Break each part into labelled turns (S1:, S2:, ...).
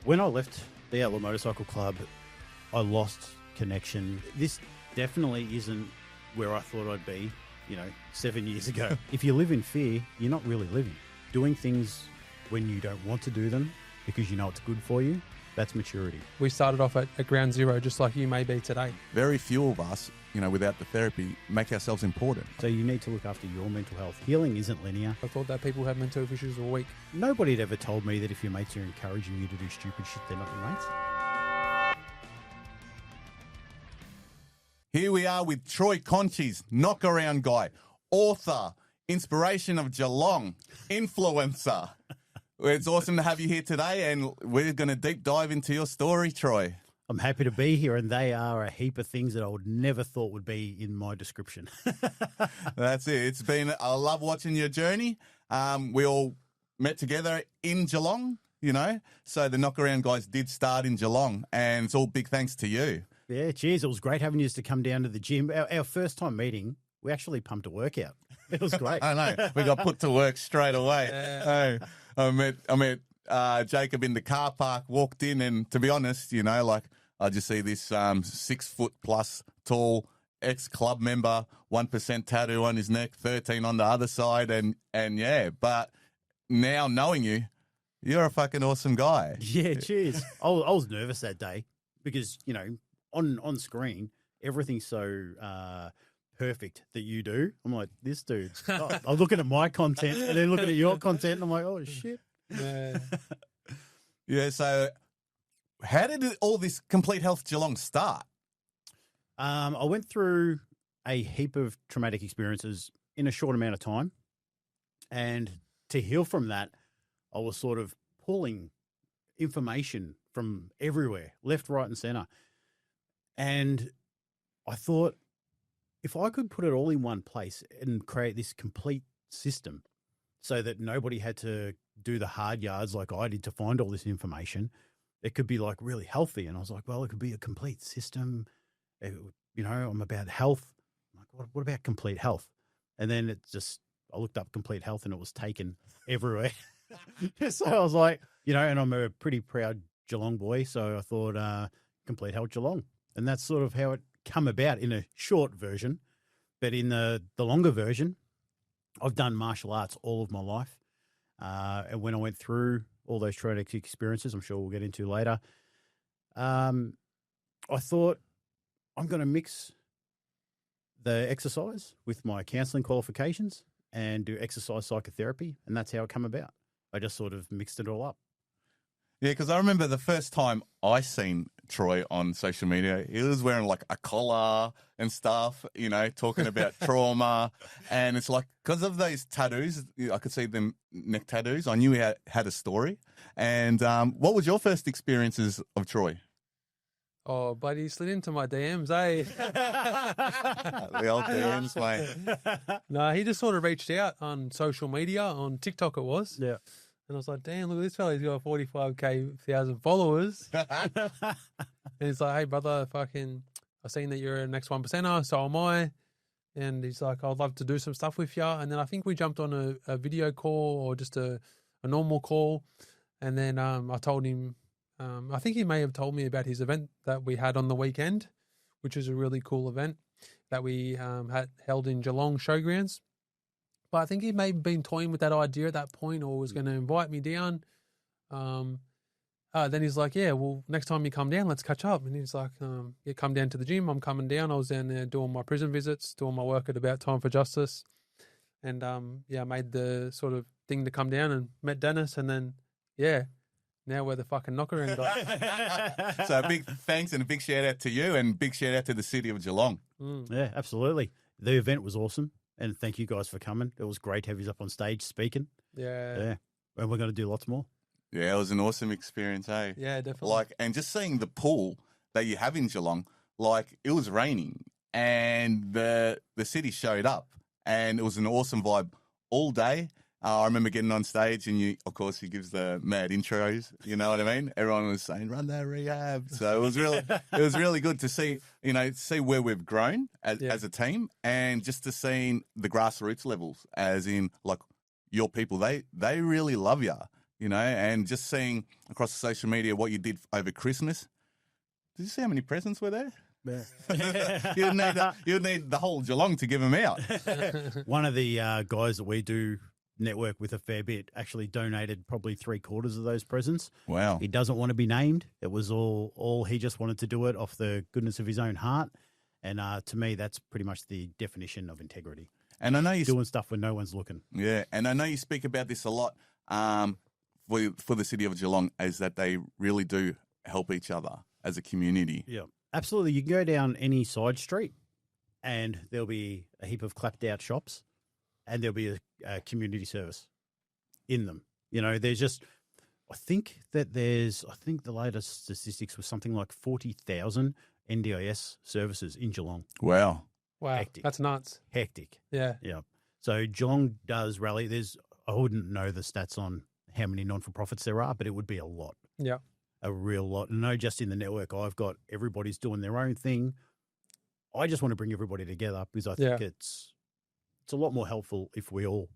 S1: When I left the Outlaw Motorcycle Club, I lost connection. This definitely isn't where I thought I'd be, 7 years ago. If you live in fear, you're not really living. Doing things when you don't want to do them because you know it's good for you, that's maturity.
S2: We started off at ground zero, just like you may be today.
S3: Very few of us, without the therapy, make ourselves important.
S1: So you need to look after your mental health. Healing isn't linear.
S2: I thought that people have mental health issues all week.
S1: Nobody had ever told me that if your mates are encouraging you to do stupid shit, they're not your mates.
S3: Here we are with Troy Conchis, knockaround guy, author, inspiration of Geelong, influencer. It's awesome to have you here today, and we're going to deep dive into your story, Troy.
S1: I'm happy to be here, and they are a heap of things that I would never thought would be in my description.
S3: That's it. I love watching your journey. We all met together in Geelong, so the knockaround guys did start in Geelong, and it's all big thanks to you.
S1: Yeah, cheers. It was great having you to come down to the gym. Our first time meeting, we actually pumped a workout. It was great.
S3: I know. We got put to work straight away. Hey, I met Jacob in the car park, walked in, and to be honest, I just see this 6 foot plus tall ex-club member, 1% tattoo on his neck, 13 on the other side, and yeah. But now knowing you, you're a fucking awesome guy.
S1: Yeah, cheers. I was nervous that day because, on screen, everything's so perfect that you do. I'm like, this dude. I'm looking at my content and then looking at your content, and I'm like, oh, shit.
S2: Yeah.
S3: Yeah, so how did all this Complete Health Geelong start?
S1: I went through a heap of traumatic experiences in a short amount of time. And to heal from that, I was sort of pulling information from everywhere, left, right, and center. And I thought, if I could put it all in one place and create this complete system so that nobody had to do the hard yards like I did to find all this information, it could be like really healthy. And I was like, well, it could be a complete system. I'm about health. I'm like, what about complete health? And then I looked up complete health and it was taken everywhere. So I was like, and I'm a pretty proud Geelong boy. So I thought, complete health Geelong. And that's sort of how it come about in a short version. But in the longer version, I've done martial arts all of my life. And when I went through all those traumatic experiences, I'm sure we'll get into later, I thought I'm going to mix the exercise with my counselling qualifications and do exercise psychotherapy. And that's how it come about. I just sort of mixed it all up.
S3: Yeah, because I remember the first time I seen Troy on social media, he was wearing like a collar and stuff, talking about trauma. And it's like, because of those tattoos, I could see them neck tattoos. I knew he had a story. And what was your first experiences of Troy?
S2: Oh, buddy, he slid into my DMs, eh?
S3: The old DMs, mate.
S2: No, he just sort of reached out on social media, on TikTok it was.
S1: Yeah.
S2: And I was like, damn, look at this fella. He's got 45,000 followers. And he's like, hey, brother, I've seen that you're an ex-1%er, so am I. And he's like, I'd love to do some stuff with you. And then I think we jumped on a video call or just a normal call. And then I told him, I think he may have told me about his event that we had on the weekend, which is a really cool event that we had held in Geelong Showgrounds. But I think he may have been toying with that idea at that point or was going to invite me down. Then he's like, yeah, well, next time you come down, let's catch up. And he's like, yeah, come down to the gym. I'm coming down. I was down there doing my prison visits, doing my work at About Time for Justice. And, I made the sort of thing to come down and met Dennis. And then, now we're the fucking knockaround guy.
S3: So a big thanks and a big shout out to you and big shout out to the city of Geelong.
S1: Yeah, absolutely. The event was awesome. And thank you guys for coming. It was great to have you up on stage speaking.
S2: Yeah.
S1: And we're going to do lots more.
S3: Yeah, it was an awesome experience, hey?
S2: Yeah, definitely.
S3: And just seeing the pool that you have in Geelong, it was raining and the city showed up and it was an awesome vibe all day. I remember getting on stage and he gives the mad intros, you know what I mean? Everyone was saying, run that rehab. So it was really good to see, see where we've grown as a team and just to see the grassroots levels as in your people, they really love you. you know, and just seeing across social media what you did over Christmas. Did you see how many presents were there? You'd need the whole Geelong to give them out.
S1: One of the guys that we do network with a fair bit actually donated probably 3/4 of those presents.
S3: Wow.
S1: He doesn't want to be named. It was all he just wanted to do it off the goodness of his own heart. And to me, that's pretty much the definition of integrity.
S3: And I know you're
S1: doing stuff when no one's looking.
S3: Yeah, and I know you speak about this a lot for the city of Geelong, is that they really do help each other as a community.
S1: Yeah, absolutely. You can go down any side street and there'll be a heap of clapped out shops and there'll be a community service in them. You know, there's just, I think the latest statistics was something like 40,000 NDIS services in Geelong.
S3: Wow.
S2: Wow,
S1: Hectic.
S2: that's nuts.
S1: Hectic.
S2: Yeah.
S1: Yeah. So Geelong does rally. I wouldn't know the stats on how many non-for-profits there are, but it would be a lot.
S2: Yeah.
S1: A real lot. And no, just in the network I've got, everybody's doing their own thing. I just want to bring everybody together because I think it's a lot more helpful if we all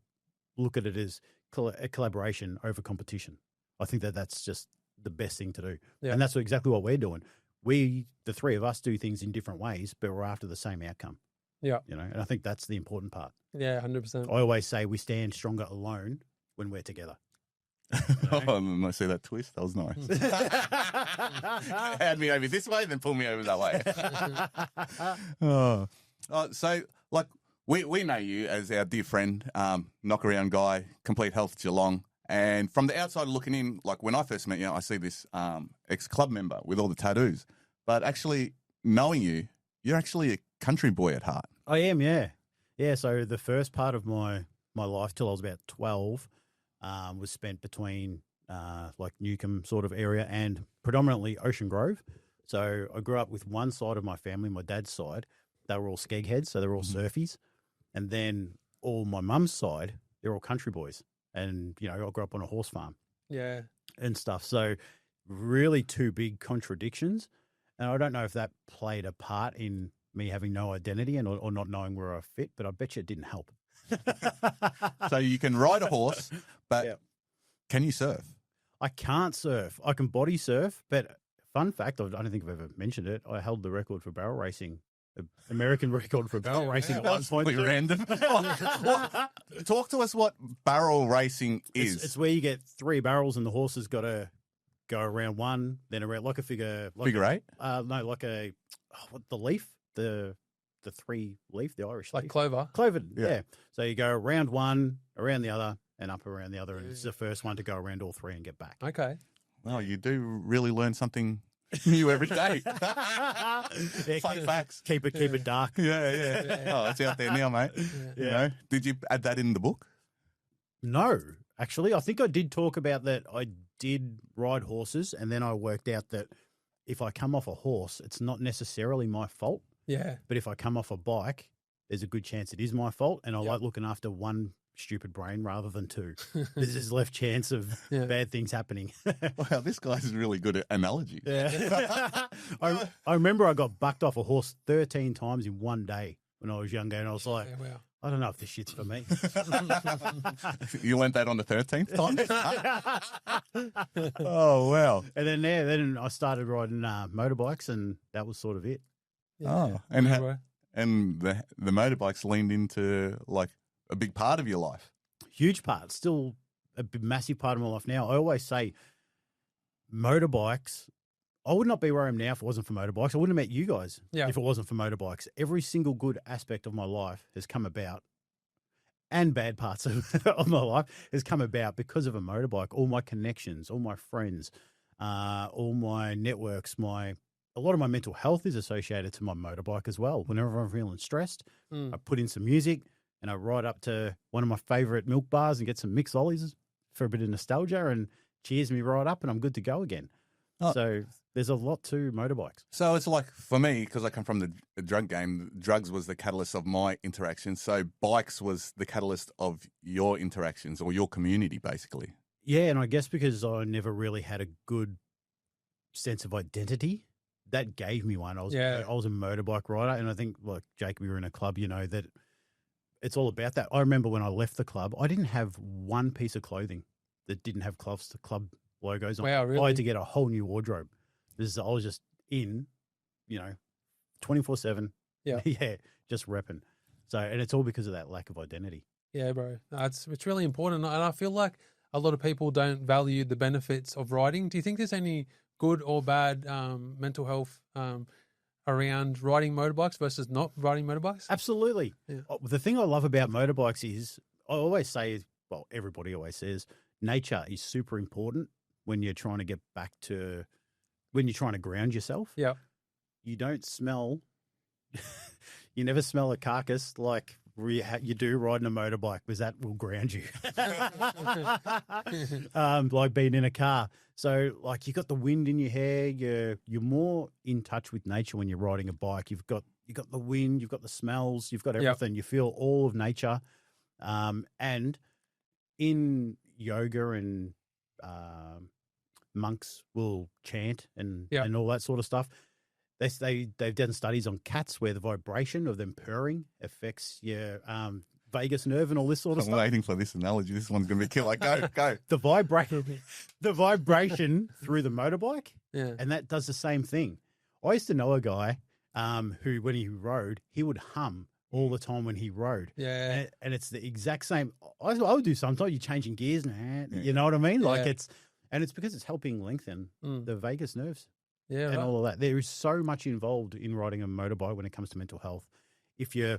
S1: look at it as a collaboration over competition. I think that's just the best thing to do.
S2: Yeah.
S1: And that's exactly what we're doing. The three of us, do things in different ways, but we're after the same outcome.
S2: Yeah.
S1: You know, and I think that's the important part.
S2: Yeah, 100%.
S1: I always say we stand stronger alone when we're together.
S3: Oh, I see that twist. That was nice. Hand me over this way, then pull me over that way. So, like, we know you as our dear friend, knockaround guy, Complete Health Geelong. And from the outside looking in, like when I first met you, I see this ex-club member with all the tattoos. But actually knowing you, you're actually a country boy at heart.
S1: I am, yeah. Yeah, so the first part of my life till I was about 12 was spent between like Newcombe sort of area and predominantly Ocean Grove. So I grew up with one side of my family, my dad's side. They were all skeg heads, so they're all surfies. And then all my mum's side, they're all country boys. And, you know, I grew up on a horse farm.
S2: Yeah.
S1: And stuff. So really two big contradictions. And I don't know if that played a part in me having no identity or not knowing where I fit, but I bet you it didn't help.
S3: So you can ride a horse, but can you surf?
S1: I can't surf. I can body surf, but fun fact, I don't think I've ever mentioned it, I held the record for barrel racing. American record for barrel racing at one point.
S3: Completely random. Talk to us what barrel racing is.
S1: It's where you get 3 barrels and the horse has got to go around one, then around like a figure. Like
S3: figure eight?
S1: No, like the leaf, the 3 leaf, the Irish
S2: Like
S1: leaf.
S2: clover.
S1: Clover, yeah. So you go around one, around the other, and up around the other, and it's the first one to go around all 3 and get back.
S2: Okay.
S3: Well, you do really learn something new every day. Fun facts.
S1: Keep it dark.
S3: Yeah. Oh, it's out there now, mate.
S1: Yeah.
S3: You know, did you add that in the book?
S1: No, actually, I think I did talk about that. I did ride horses, and then I worked out that if I come off a horse, it's not necessarily my fault.
S2: Yeah.
S1: But if I come off a bike, there's a good chance it is my fault, and I like looking after one stupid brain rather than 2. There's less chance of bad things happening.
S3: Wow, this guy's really good at analogies.
S1: Yeah. I remember I got bucked off a horse 13 times in one day when I was younger, and I was like,
S2: wow.
S1: I don't know if this shit's for me.
S3: You learned that on the 13th time? Oh, wow.
S1: And then I started riding motorbikes, and that was sort of it.
S3: Oh, and the motorbikes leaned into like a big part of your life.
S1: Huge part, still a massive part of my life now. I always say motorbikes, I would not be where I am now if it wasn't for motorbikes. I wouldn't have met you guys if it wasn't for motorbikes. Every single good aspect of my life has come about, and bad parts of my life has come about because of a motorbike. All my connections, all my friends, all my networks, a lot of my mental health is associated to my motorbike as well. Whenever I'm feeling stressed, I put in some music and I ride up to one of my favourite milk bars and get some mixollies for a bit of nostalgia and cheers me right up and I'm good to go again. Oh. So there's a lot to motorbikes.
S3: So it's like, for me, because I come from the drug game, drugs was the catalyst of my interactions. So bikes was the catalyst of your interactions or your community, basically.
S1: Yeah, and I guess because I never really had a good sense of identity, that gave me one. I was a motorbike rider, and I think, like Jake, we were in a club, that it's all about that. I remember when I left the club, I didn't have one piece of clothing that didn't have club logos on.
S2: Wow,
S1: I
S2: really?
S1: had to get a whole new wardrobe. I was just in, 24/7.
S2: Yeah.
S1: Yeah, just repping. So, and it's all because of that lack of identity.
S2: Yeah, bro. No, it's really important, and I feel like a lot of people don't value the benefits of riding. Do you think there's any good or bad mental health around riding motorbikes versus not riding motorbikes?
S1: Absolutely.
S2: Yeah.
S1: The thing I love about motorbikes is I always say, well, everybody always says, nature is super important when you're trying to get back to, when you're trying to ground yourself.
S2: Yeah.
S1: You don't smell, you never smell a carcass like you do riding a motorbike, because that will ground you. Like being in a car. So like you got the wind in your hair, you're more in touch with nature when you're riding a bike. You've got the wind, you've got the smells, you've got everything. You feel all of nature. And in yoga and monks will chant and all that sort of stuff. They've done studies on cats where the vibration of them purring affects your vagus nerve and all this sort of
S3: I'm
S1: stuff.
S3: waiting for this analogy. This one's going to be killer. Go.
S1: The vibration through the motorbike, and that does the same thing. I used to know a guy who, when he rode, he would hum all the time when he rode.
S2: Yeah.
S1: And it's the exact same. I would do sometimes. You're changing gears, you know what I mean? Like it's because it's helping lengthen the vagus nerves.
S2: Yeah,
S1: and all of that. There is so much involved in riding a motorbike when it comes to mental health. If you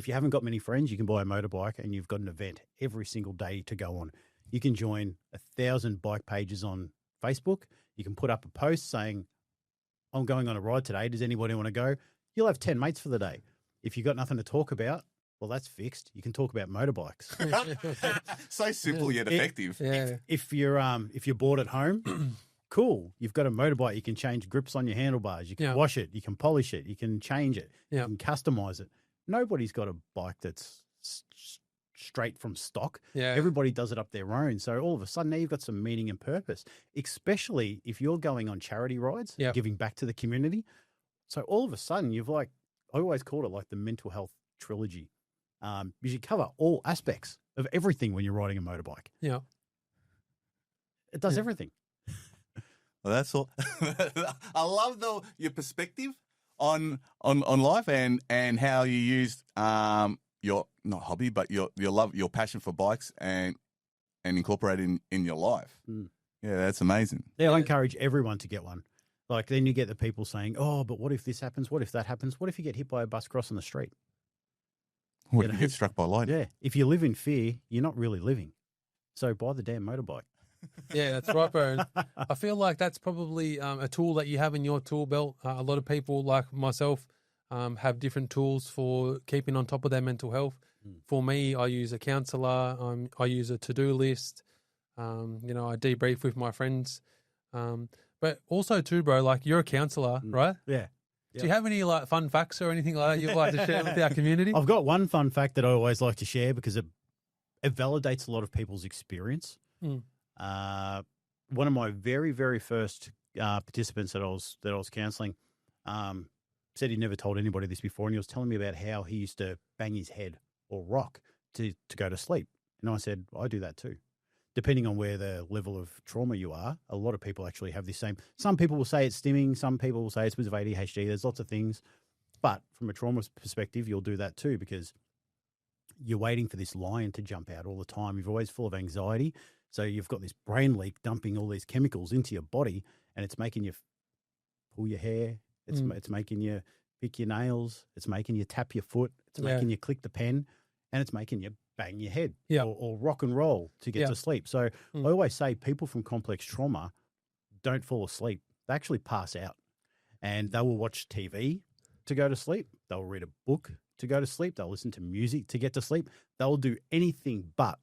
S1: haven't got many friends, you can buy a motorbike and you've got an event every single day to go on. You can join 1,000 bike pages on Facebook. You can put up a post saying, I'm going on a ride today. Does anybody want to go? You'll have 10 mates for the day. If you've got nothing to talk about, well, that's fixed. You can talk about motorbikes.
S3: So simple yet effective.
S1: If you're bored at home, cool. You've got a motorbike. You can change grips on your handlebars. You can wash it. You can polish it. You can change it. You can customize it. Nobody's got a bike that's straight from stock. Everybody does it up their own. So all of a sudden now you've got some meaning and purpose, especially if you're going on charity rides, giving back to the community. So all of a sudden you've I always called it like the mental health trilogy. You should cover all aspects of everything when you're riding a motorbike.
S2: Yeah.
S1: It does everything.
S3: Well, that's all. I love your perspective on life and how you used your not hobby but your passion for bikes and incorporate it in your life. Yeah, that's amazing.
S1: Yeah, I encourage everyone to get one. Like then you get the people saying, "Oh, but what if this happens? What if that happens? What if you get hit by a bus crossing the street?
S3: What if you get struck by lightning?"
S1: Yeah, if you live in fear, you're not really living. So buy the damn motorbike.
S2: Yeah, that's right, bro. I feel like that's probably a tool that you have in your tool belt. A lot of people like myself have different tools for keeping on top of their mental health. For me, I use a counselor. I use a to-do list. I debrief with my friends. But also too, bro, like you're a counselor, right?
S1: Yeah.
S2: Do you have any like fun facts or anything like that you'd like to share with our community?
S1: I've got one fun fact that I always like to share because it validates a lot of people's experience. One of my very, very first participants that I was counselling said he never told anybody this before, and he was telling me about how he used to bang his head or rock to go to sleep. And I said, I do that too. Depending on where the level of trauma you are, a lot of people actually have the same. Some people will say it's stimming. Some people will say it's because of ADHD. There's lots of things. But from a trauma perspective, you'll do that too because you're waiting for this lion to jump out all the time. You're always full of anxiety. So you've got this brain leak dumping all these chemicals into your body, and it's making you pull your hair. It's making you pick your nails. It's making you tap your foot. It's making you click the pen, and it's making you bang your head or rock and roll to get to sleep. So I always say people from complex trauma don't fall asleep. They actually pass out, and they will watch TV to go to sleep. They'll read a book to go to sleep. They'll listen to music to get to sleep. They'll do anything but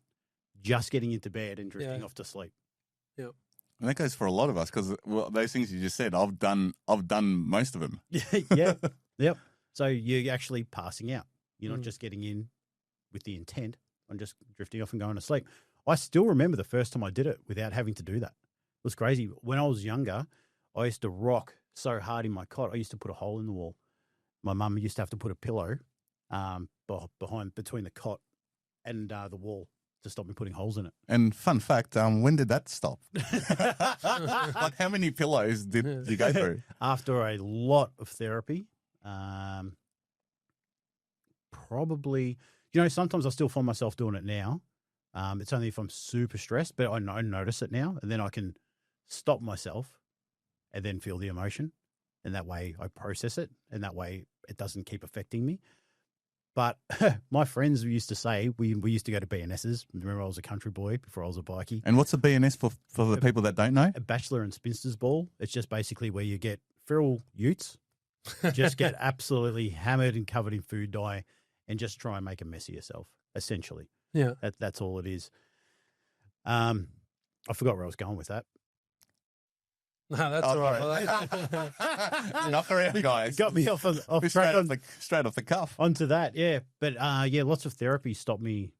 S1: just getting into bed and drifting off to sleep.
S2: Yeah.
S3: And that goes for a lot of us because those things you just said, I've done most of them.
S1: Yep. So you're actually passing out. You're not just getting in with the intent on just drifting off and going to sleep. I still remember the first time I did it without having to do that. It was crazy. When I was younger, I used to rock so hard in my cot. I used to put a hole in the wall. My mum used to have to put a pillow between the cot and the wall to stop me putting holes in it.
S3: And fun fact, when did that stop? Like, how many pillows did you go through?
S1: After a lot of therapy, probably, sometimes I still find myself doing it now. It's only if I'm super stressed, but I notice it now, and then I can stop myself and then feel the emotion. And that way I process it, and that way it doesn't keep affecting me. But my friends used to say, we used to go to BNSs. Remember, I was a country boy before I was a bikie.
S3: And what's a BNS for the people that don't know?
S1: A bachelor and spinsters ball. It's just basically where you get feral utes, just get absolutely hammered and covered in food dye, and just try and make a mess of yourself, essentially.
S2: Yeah.
S1: That's all it is. I forgot where I was going with that.
S2: No, that's all right.
S3: Knock around, guys.
S1: Got me off track
S3: straight off the cuff.
S1: onto that, yeah. But lots of therapy stopped me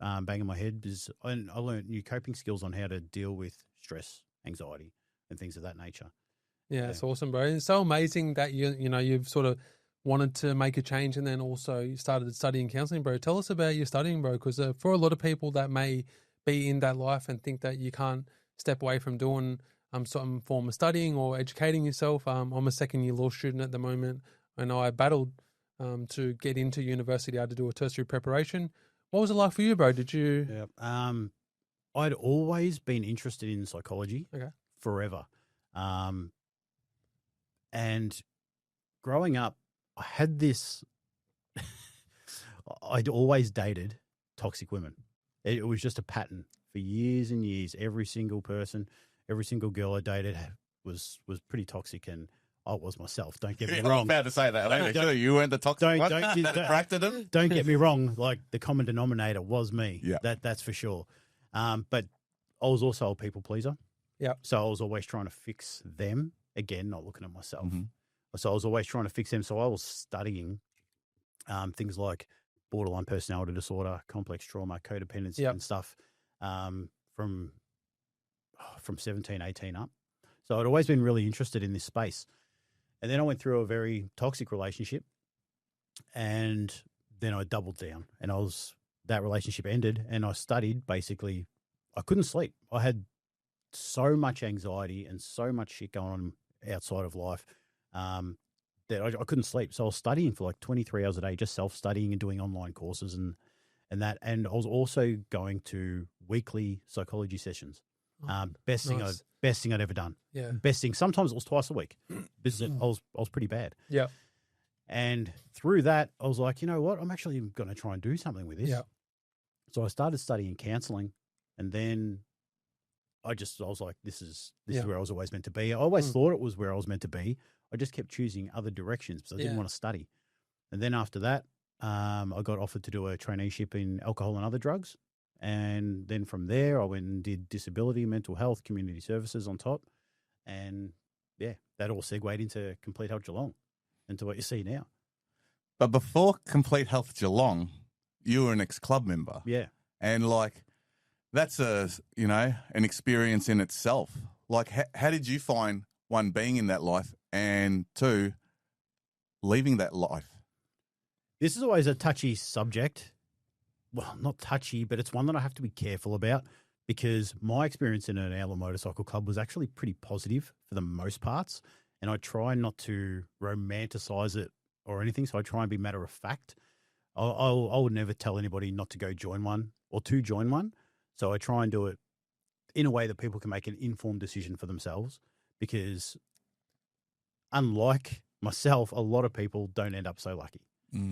S1: banging my head, because I learned new coping skills on how to deal with stress, anxiety, and things of that nature.
S2: Yeah, it's awesome, bro. It's so amazing that you've sort of wanted to make a change, and then also you started studying counselling, bro. Tell us about your studying, bro, because for a lot of people that may be in that life and think that you can't step away from doing some form of studying or educating yourself. I'm a second-year law student at the moment, and I battled to get into university. I had to do a tertiary preparation. What was it like for you, bro? Did you?
S1: Yeah. I'd always been interested in psychology.
S2: Okay.
S1: Forever. And growing up, I had this. I'd always dated toxic women. It was just a pattern for years and years. Every single person, every single girl I dated was pretty toxic, and I was myself. Don't get me wrong.
S3: I'm about to say that. I'm sure you weren't the toxic one that attracted them.
S1: Don't get me wrong. Like, the common denominator was me.
S3: Yeah.
S1: That's for sure. But I was also a people pleaser.
S2: Yeah.
S1: So I was always trying to fix them. Again, not looking at myself.
S3: Mm-hmm.
S1: So I was always trying to fix them. So I was studying things like borderline personality disorder, complex trauma, codependency, and stuff from 17, 18 up. So I'd always been really interested in this space. And then I went through a very toxic relationship, and then I doubled down, and that relationship ended, and I studied. Basically, I couldn't sleep. I had so much anxiety and so much shit going on outside of life that I couldn't sleep. So I was studying for like 23 hours a day, just self-studying and doing online courses and that. And I was also going to weekly psychology sessions. Best thing I'd ever done.
S2: Yeah.
S1: Best thing. Sometimes it was twice a week. I was pretty bad.
S2: Yeah.
S1: And through that, I was like, you know what? I'm actually going to try and do something with this.
S2: Yeah.
S1: So I started studying counselling, and then I was like, this is where I was always meant to be. I always thought it was where I was meant to be. I just kept choosing other directions because I didn't want to study. And then after that, I got offered to do a traineeship in alcohol and other drugs. And then from there, I went and did disability, mental health, community services on top. And yeah, that all segued into Complete Health Geelong and to what you see now.
S3: But before Complete Health Geelong, you were an ex-club member.
S1: Yeah.
S3: And like, that's an experience in itself. Like, how did you find, one, being in that life, and two, leaving that life?
S1: This is always a touchy subject. Well, not touchy, but it's one that I have to be careful about, because my experience in an outlaw motorcycle club was actually pretty positive for the most parts. And I try not to romanticize it or anything. So I try and be matter of fact. I would never tell anybody not to go join one or to join one. So I try and do it in a way that people can make an informed decision for themselves, because unlike myself, a lot of people don't end up so lucky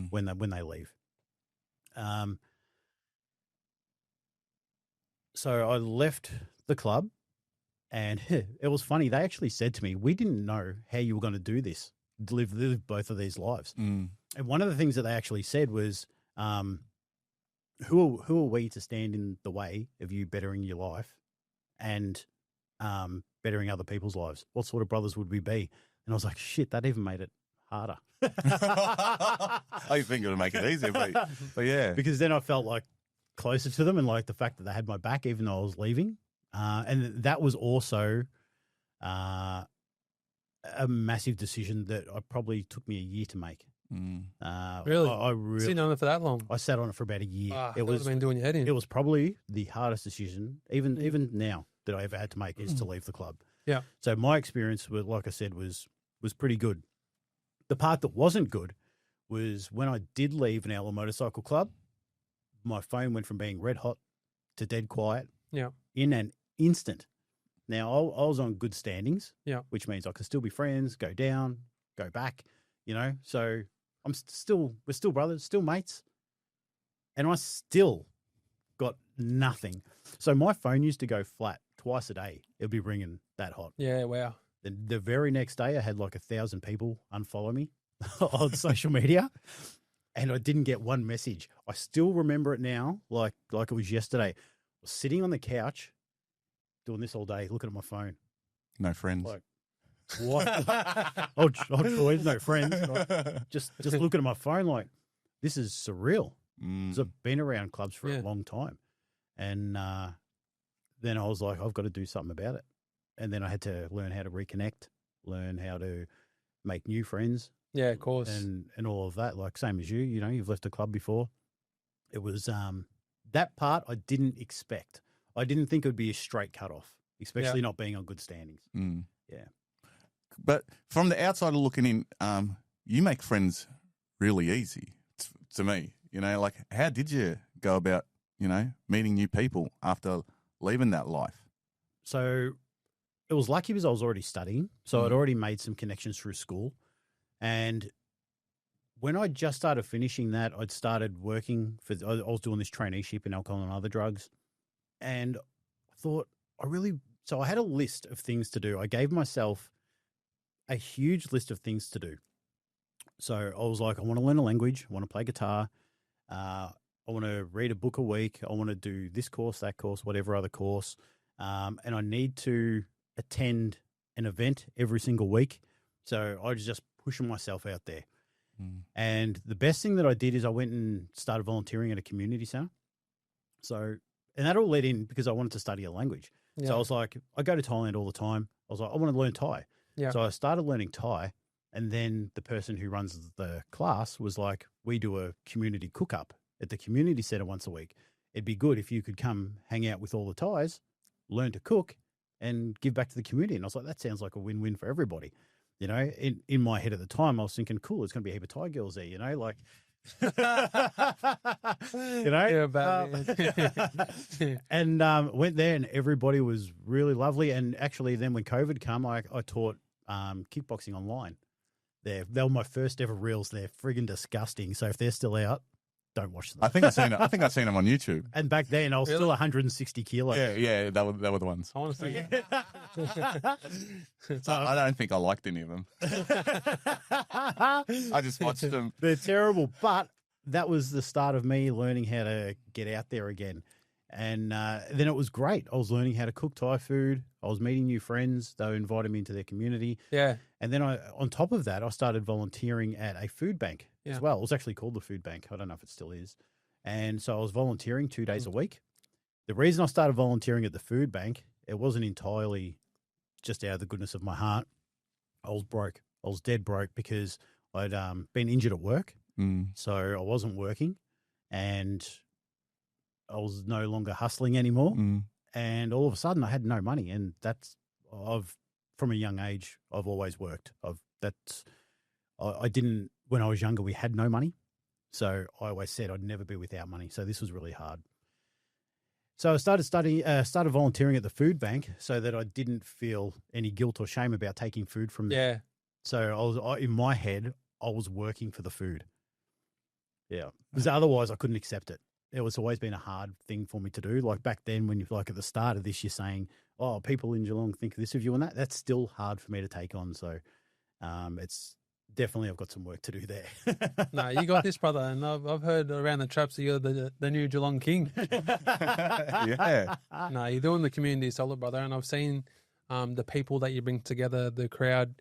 S1: when they leave. So I left the club, and it was funny. They actually said to me, we didn't know how you were going to do this, live both of these lives. And one of the things that they actually said was, who are we to stand in the way of you bettering your life and bettering other people's lives? What sort of brothers would we be? And I was like, shit, that even made it harder.
S3: I think it would make it easier, but yeah.
S1: Because then I felt like closer to them, and like the fact that they had my back even though I was leaving. And that was also a massive decision that probably took me a year to make.
S2: Really?
S1: I really
S2: Sitting on it for that long.
S1: I sat on it for about a year.
S2: It was been doing your head in.
S1: It was probably the hardest decision, even now, that I ever had to make is to leave the club.
S2: Yeah.
S1: So my experience with, like I said, was pretty good. The part that wasn't good was when I did leave an outlaw motorcycle club, my phone went from being red hot to dead quiet.
S2: Yeah.
S1: In an instant. Now I was on good standings.
S2: Yeah.
S1: Which means I could still be friends, go down, go back. So we're still brothers, still mates, and I still got nothing. So my phone used to go flat twice a day. It'd be ringing that hot.
S2: Yeah, wow.
S1: The very next day, I had like 1,000 people unfollow me on social media, and I didn't get one message. I still remember it now, like it was yesterday. I was sitting on the couch, doing this all day, looking at my phone.
S3: No friends.
S1: Like, what? oh, joys, no friends. Just looking at my phone like, this is surreal. Because I've been around clubs for a long time. And then I was like, I've got to do something about it. And then I had to learn how to reconnect, learn how to make new friends.
S2: Yeah, of course.
S1: And all of that, like same as you, you've left a club before. It was that part I didn't expect. I didn't think it would be a straight cut off, especially not being on good standings. Yeah.
S3: But from the outsider looking in, you make friends really easy to me. Like how did you go about, meeting new people after leaving that life?
S1: So it was lucky because I was already studying. So I'd already made some connections through school. And when I just started finishing that, I'd started working I was doing this traineeship in alcohol and other drugs. And I thought so I had a list of things to do. I gave myself a huge list of things to do. So I was like, I want to learn a language. I want to play guitar. I want to read a book a week. I want to do this course, that course, whatever other course. And I need to attend an event every single week. So I was just pushing myself out there. And the best thing that I did is I went and started volunteering at a community center. So, and that all led in because I wanted to study a language. Yeah. So I was like, I go to Thailand all the time. I was like, I want to learn Thai. Yeah. So I started learning Thai. And then the person who runs the class was like, we do a community cook-up at the community center once a week. It'd be good if you could come hang out with all the Thais, learn to cook, and give back to the community. And I was like, that sounds like a win-win for everybody. In my head at the time, I was thinking, cool, there's going to be a heap of Thai girls there, like, and went there and everybody was really lovely. And actually then when COVID came, I taught kickboxing online. They were my first ever reels. They're friggin' disgusting. So if they're still out, don't watch them.
S3: I think I've seen them on YouTube.
S1: And back then I was still 160 kilos.
S3: Yeah, that were the ones.
S2: I want to see it.
S3: I don't think I liked any of them. I just watched them.
S1: They're terrible, but that was the start of me learning how to get out there again. And then it was great. I was learning how to cook Thai food. I was meeting new friends. They were inviting me into their community. Yeah. And then on top of that, I started volunteering at a food bank as well. It was actually called the food bank. I don't know if it still is. And so I was volunteering 2 days a week. The reason I started volunteering at the food bank, it wasn't entirely just out of the goodness of my heart. I was broke. I was dead broke because I'd been injured at work. So I wasn't working and I was no longer hustling anymore. And all of a sudden I had no money. And from a young age, I've always worked. I didn't, when I was younger, we had no money. So I always said I'd never be without money. So this was really hard. So I started volunteering at the food bank so that I didn't feel any guilt or shame about taking food from them. Yeah. So in my head, I was working for the food. Yeah. Because otherwise I couldn't accept it. It was always been a hard thing for me to do. Like back then when at the start of this, you're saying, oh, people in Geelong think this of you and that. That's still hard for me to take on. So it's definitely, I've got some work to do there.
S2: No, you got this, brother. And I've heard around the traps that you're the new Geelong king.
S3: Yeah.
S2: No, you're doing the community solid, brother. And I've seen the people that you bring together, the crowd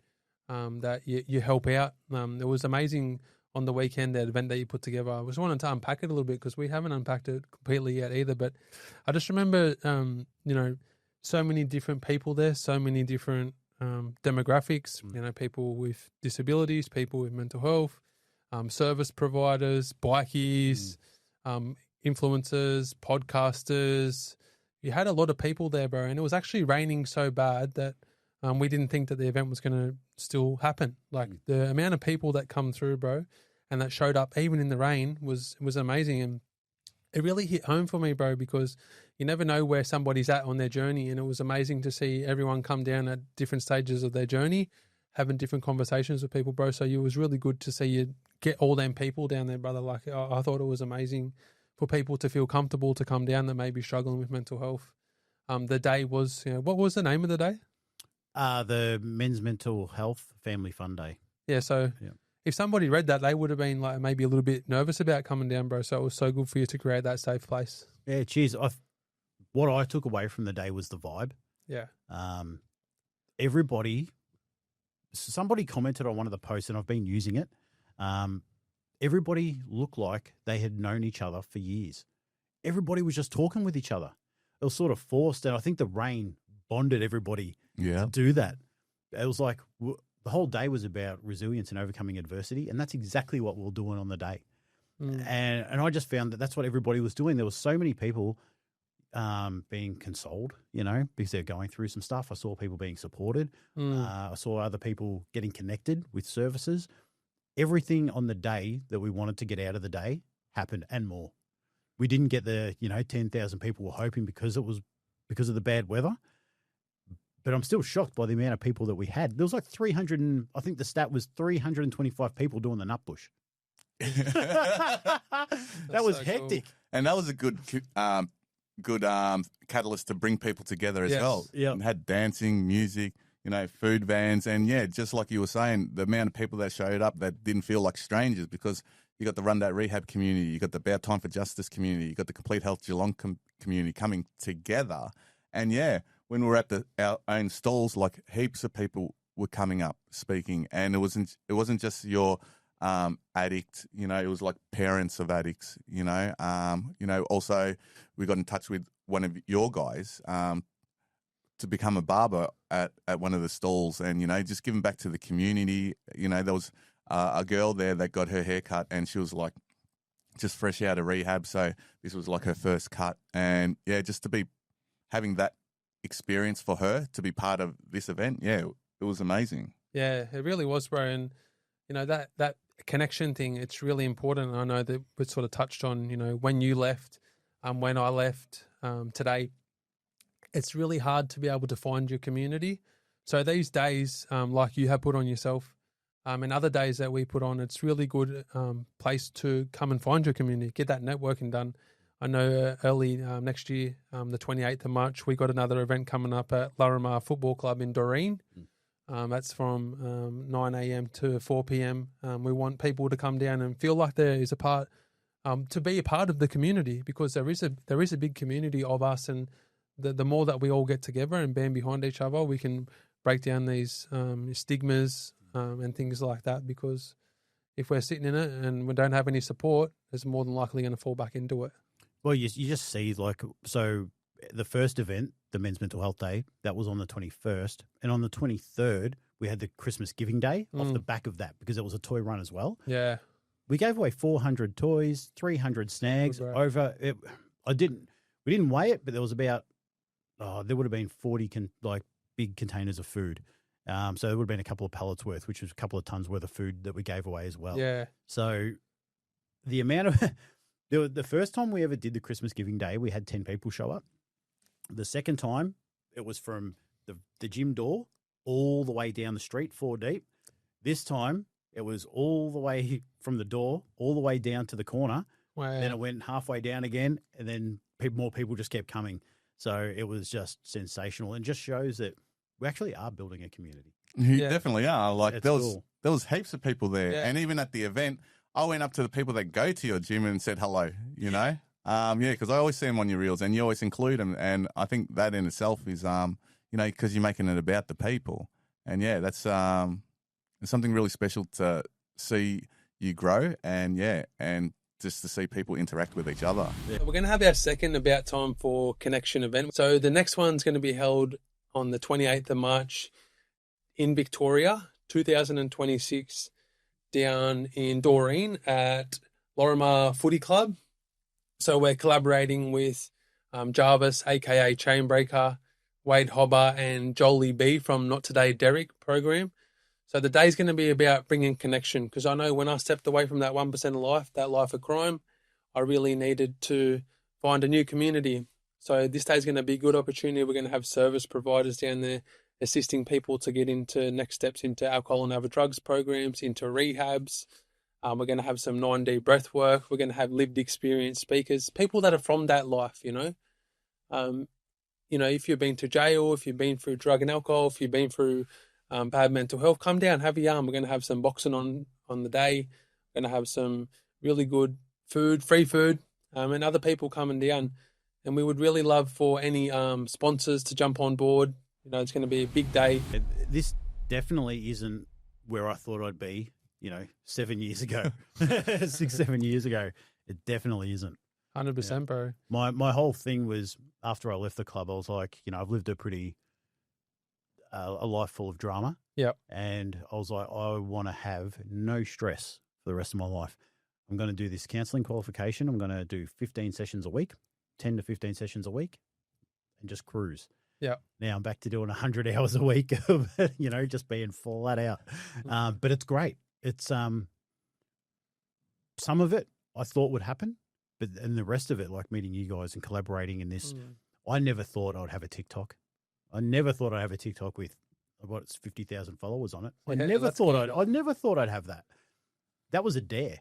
S2: that you help out. It was amazing on the weekend, that event that you put together. I just wanted to unpack it a little bit because we haven't unpacked it completely yet either. But I just remember, so many different people there, so many different demographics, people with disabilities, people with mental health, service providers, bikies, influencers, podcasters. You had a lot of people there, bro, and it was actually raining so bad that we didn't think that the event was going to still happen. Like the amount of people that come through, bro, and that showed up even in the rain was amazing. And it really hit home for me, bro, because you never know where somebody's at on their journey. And it was amazing to see everyone come down at different stages of their journey, having different conversations with people, bro. So it was really good to see you get all them people down there, brother. Like I thought it was amazing for people to feel comfortable to come down that may be struggling with mental health. The day was, what was the name of the day?
S1: The Men's Mental Health Family Fun Day.
S2: Yeah, so if somebody read that, they would have been like maybe a little bit nervous about coming down, bro. So it was so good for you to create that safe place.
S1: Yeah, cheers. What I took away from the day was the vibe.
S2: Yeah.
S1: Somebody commented on one of the posts, and I've been using it. Everybody looked like they had known each other for years. Everybody was just talking with each other. It was sort of forced, and I think the rain bonded everybody to do that. It was like the whole day was about resilience and overcoming adversity, and that's exactly what we were doing on the day. And I just found that that's what everybody was doing. There was so many people being consoled, because they're going through some stuff. I saw people being supported. I saw other people getting connected with services. Everything on the day that we wanted to get out of the day happened and more. We didn't get the, 10,000 people were hoping because of the bad weather. But I'm still shocked by the amount of people that we had. There was like 300 and I think the stat was 325 people doing the nut bush. That was so hectic.
S3: Cool. And that was a good catalyst to bring people together as well.
S1: Yeah.
S3: And had dancing, music, food vans. And just like you were saying, the amount of people that showed up that didn't feel like strangers, because you got the Run That Rehab community, you got the About Time for Justice community, you got the Complete Health Geelong community coming together. And when we were at our own stalls, like heaps of people were coming up speaking, and it wasn't just your addict, it was like parents of addicts, also we got in touch with one of your guys to become a barber at one of the stalls, and just giving back to the community. There was a girl there that got her hair cut, and she was like just fresh out of rehab, so this was like her first cut, and just to be having that experience for her to be part of this event, it was amazing.
S2: Yeah, it really was, bro. And that connection thing, it's really important. I know that we sort of touched on, when you left, when I left today, it's really hard to be able to find your community. So these days, like you have put on yourself, and other days that we put on, it's really good place to come and find your community, get that networking done. I know early next year, the 28th of March, we got another event coming up at Laurimar Football Club in Doreen. That's from 9 a.m. to 4 p.m. We want people to come down and feel like there is a part, to be a part of the community, because there is a big community of us, and the more that we all get together and band behind each other, we can break down these stigmas and things like that, because if we're sitting in it and we don't have any support, it's more than likely going to fall back into it.
S1: Well, you just see, so the first event, the Men's Mental Health Day, that was on the 21st. And on the 23rd, we had the Christmas Giving Day off the back of that, because it was a toy run as well.
S2: Yeah.
S1: We gave away 400 toys, 300 snags over it. We didn't weigh it, but there was about, there would have been 40 big containers of food. So there would have been a couple of pallets worth, which was a couple of tons worth of food that we gave away as well.
S2: Yeah. So
S1: the amount of... The first time we ever did the Christmas Giving Day, we had 10 people show up. The second time, it was from the gym door all the way down the street, 4 deep. This time, it was all the way from the door, all the way down to the corner.
S2: Wow.
S1: Then it went halfway down again, and then more people just kept coming. So it was just sensational, and just shows that we actually are building a community.
S3: You definitely are. Like there was heaps of people there,
S2: Yeah.
S3: and even at the event, I went up to the people that go to your gym and said hello, because I always see them on your reels and you always include them. And I think that in itself is, because you're making it about the people. And that's something really special to see you grow and just to see people interact with each other.
S2: Yeah. We're going to have our second About Time for Connection event. So the next one's going to be held on the 28th of March in Victoria, 2026. down in Doreen at Laurimar Footy Club. So we're collaborating with Jarvis, aka Chainbreaker, Wade Hobber, and Jolie B from Not Today Derek program. So the day's going to be about bringing connection, because I know when I stepped away from that 1% of life, that life of crime, I really needed to find a new community. So this day's going to be a good opportunity. We're going to have service providers down there assisting people to get into next steps into alcohol and other drugs programs, into rehabs. We're going to have some 9D breath work. We're going to have lived experience speakers, people that are from that life, if you've been to jail, if you've been through drug and alcohol, if you've been through bad mental health, come down, have a yarn. We're going to have some boxing on the day. We're going to have some really good food, free food, and other people coming down. And we would really love for any sponsors to jump on board. It's going to be a big day.
S1: This definitely isn't where I thought I'd be, 7 years ago, 6-7 years ago. It definitely isn't.
S2: 100%, bro.
S1: My whole thing was, after I left the club, I was like, I've lived a pretty a life full of drama.
S2: Yep.
S1: And I was like, I want to have no stress for the rest of my life. I'm going to do this counselling qualification. I'm going to do 15 sessions a week, 10 to 15 sessions a week, and just cruise.
S2: Yeah.
S1: Now I'm back to doing 100 hours a week of, just being flat out. But it's great. It's some of it I thought would happen, and the rest of it, like meeting you guys and collaborating in this, I never thought I'd have a TikTok. I never thought I'd have a TikTok with 50,000 followers on it. I never thought I'd have that. That was a dare.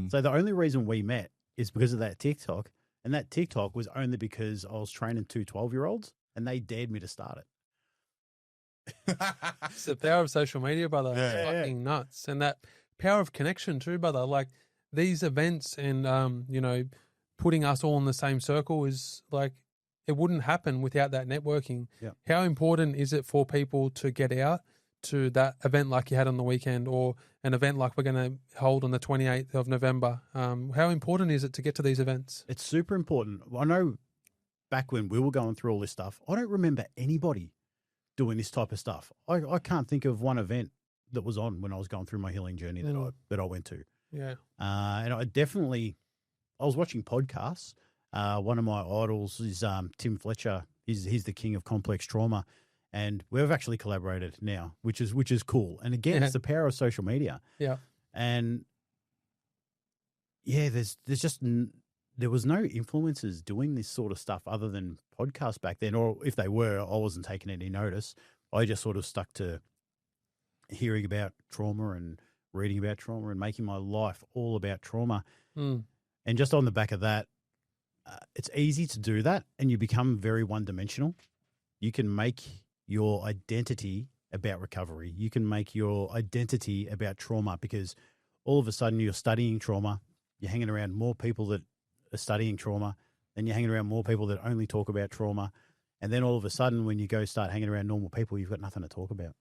S1: So the only reason we met is because of that TikTok, and that TikTok was only because I was training 2 12-year-olds. And they dared me to start it.
S2: It's the power of social media, brother.
S1: Yeah.
S2: It's fucking nuts. And that power of connection too, brother. Like these events and, putting us all in the same circle is like, it wouldn't happen without that networking.
S1: Yeah.
S2: How important is it for people to get out to that event like you had on the weekend, or an event like we're going to hold on the 28th of November? How important is it to get to these events?
S1: It's super important. I know back when we were going through all this stuff, I don't remember anybody doing this type of stuff. I can't think of one event that was on when I was going through my healing journey that I went to.
S2: Yeah.
S1: And I was watching podcasts. One of my idols is Tim Fletcher. He's the king of complex trauma, and we've actually collaborated now, which is cool. And again, it's the power of social media.
S2: Yeah.
S1: And yeah, there was no influencers doing this sort of stuff other than podcasts back then, or if they were, I wasn't taking any notice. I just sort of stuck to hearing about trauma and reading about trauma and making my life all about trauma. And just on the back of that, it's easy to do that, and you become very one-dimensional. You can make your identity about recovery. You can make your identity about trauma, because all of a sudden you're studying trauma, you're hanging around more people that are studying trauma, then you're hanging around more people that only talk about trauma, and then all of a sudden when you go start hanging around normal people, you've got nothing to talk about.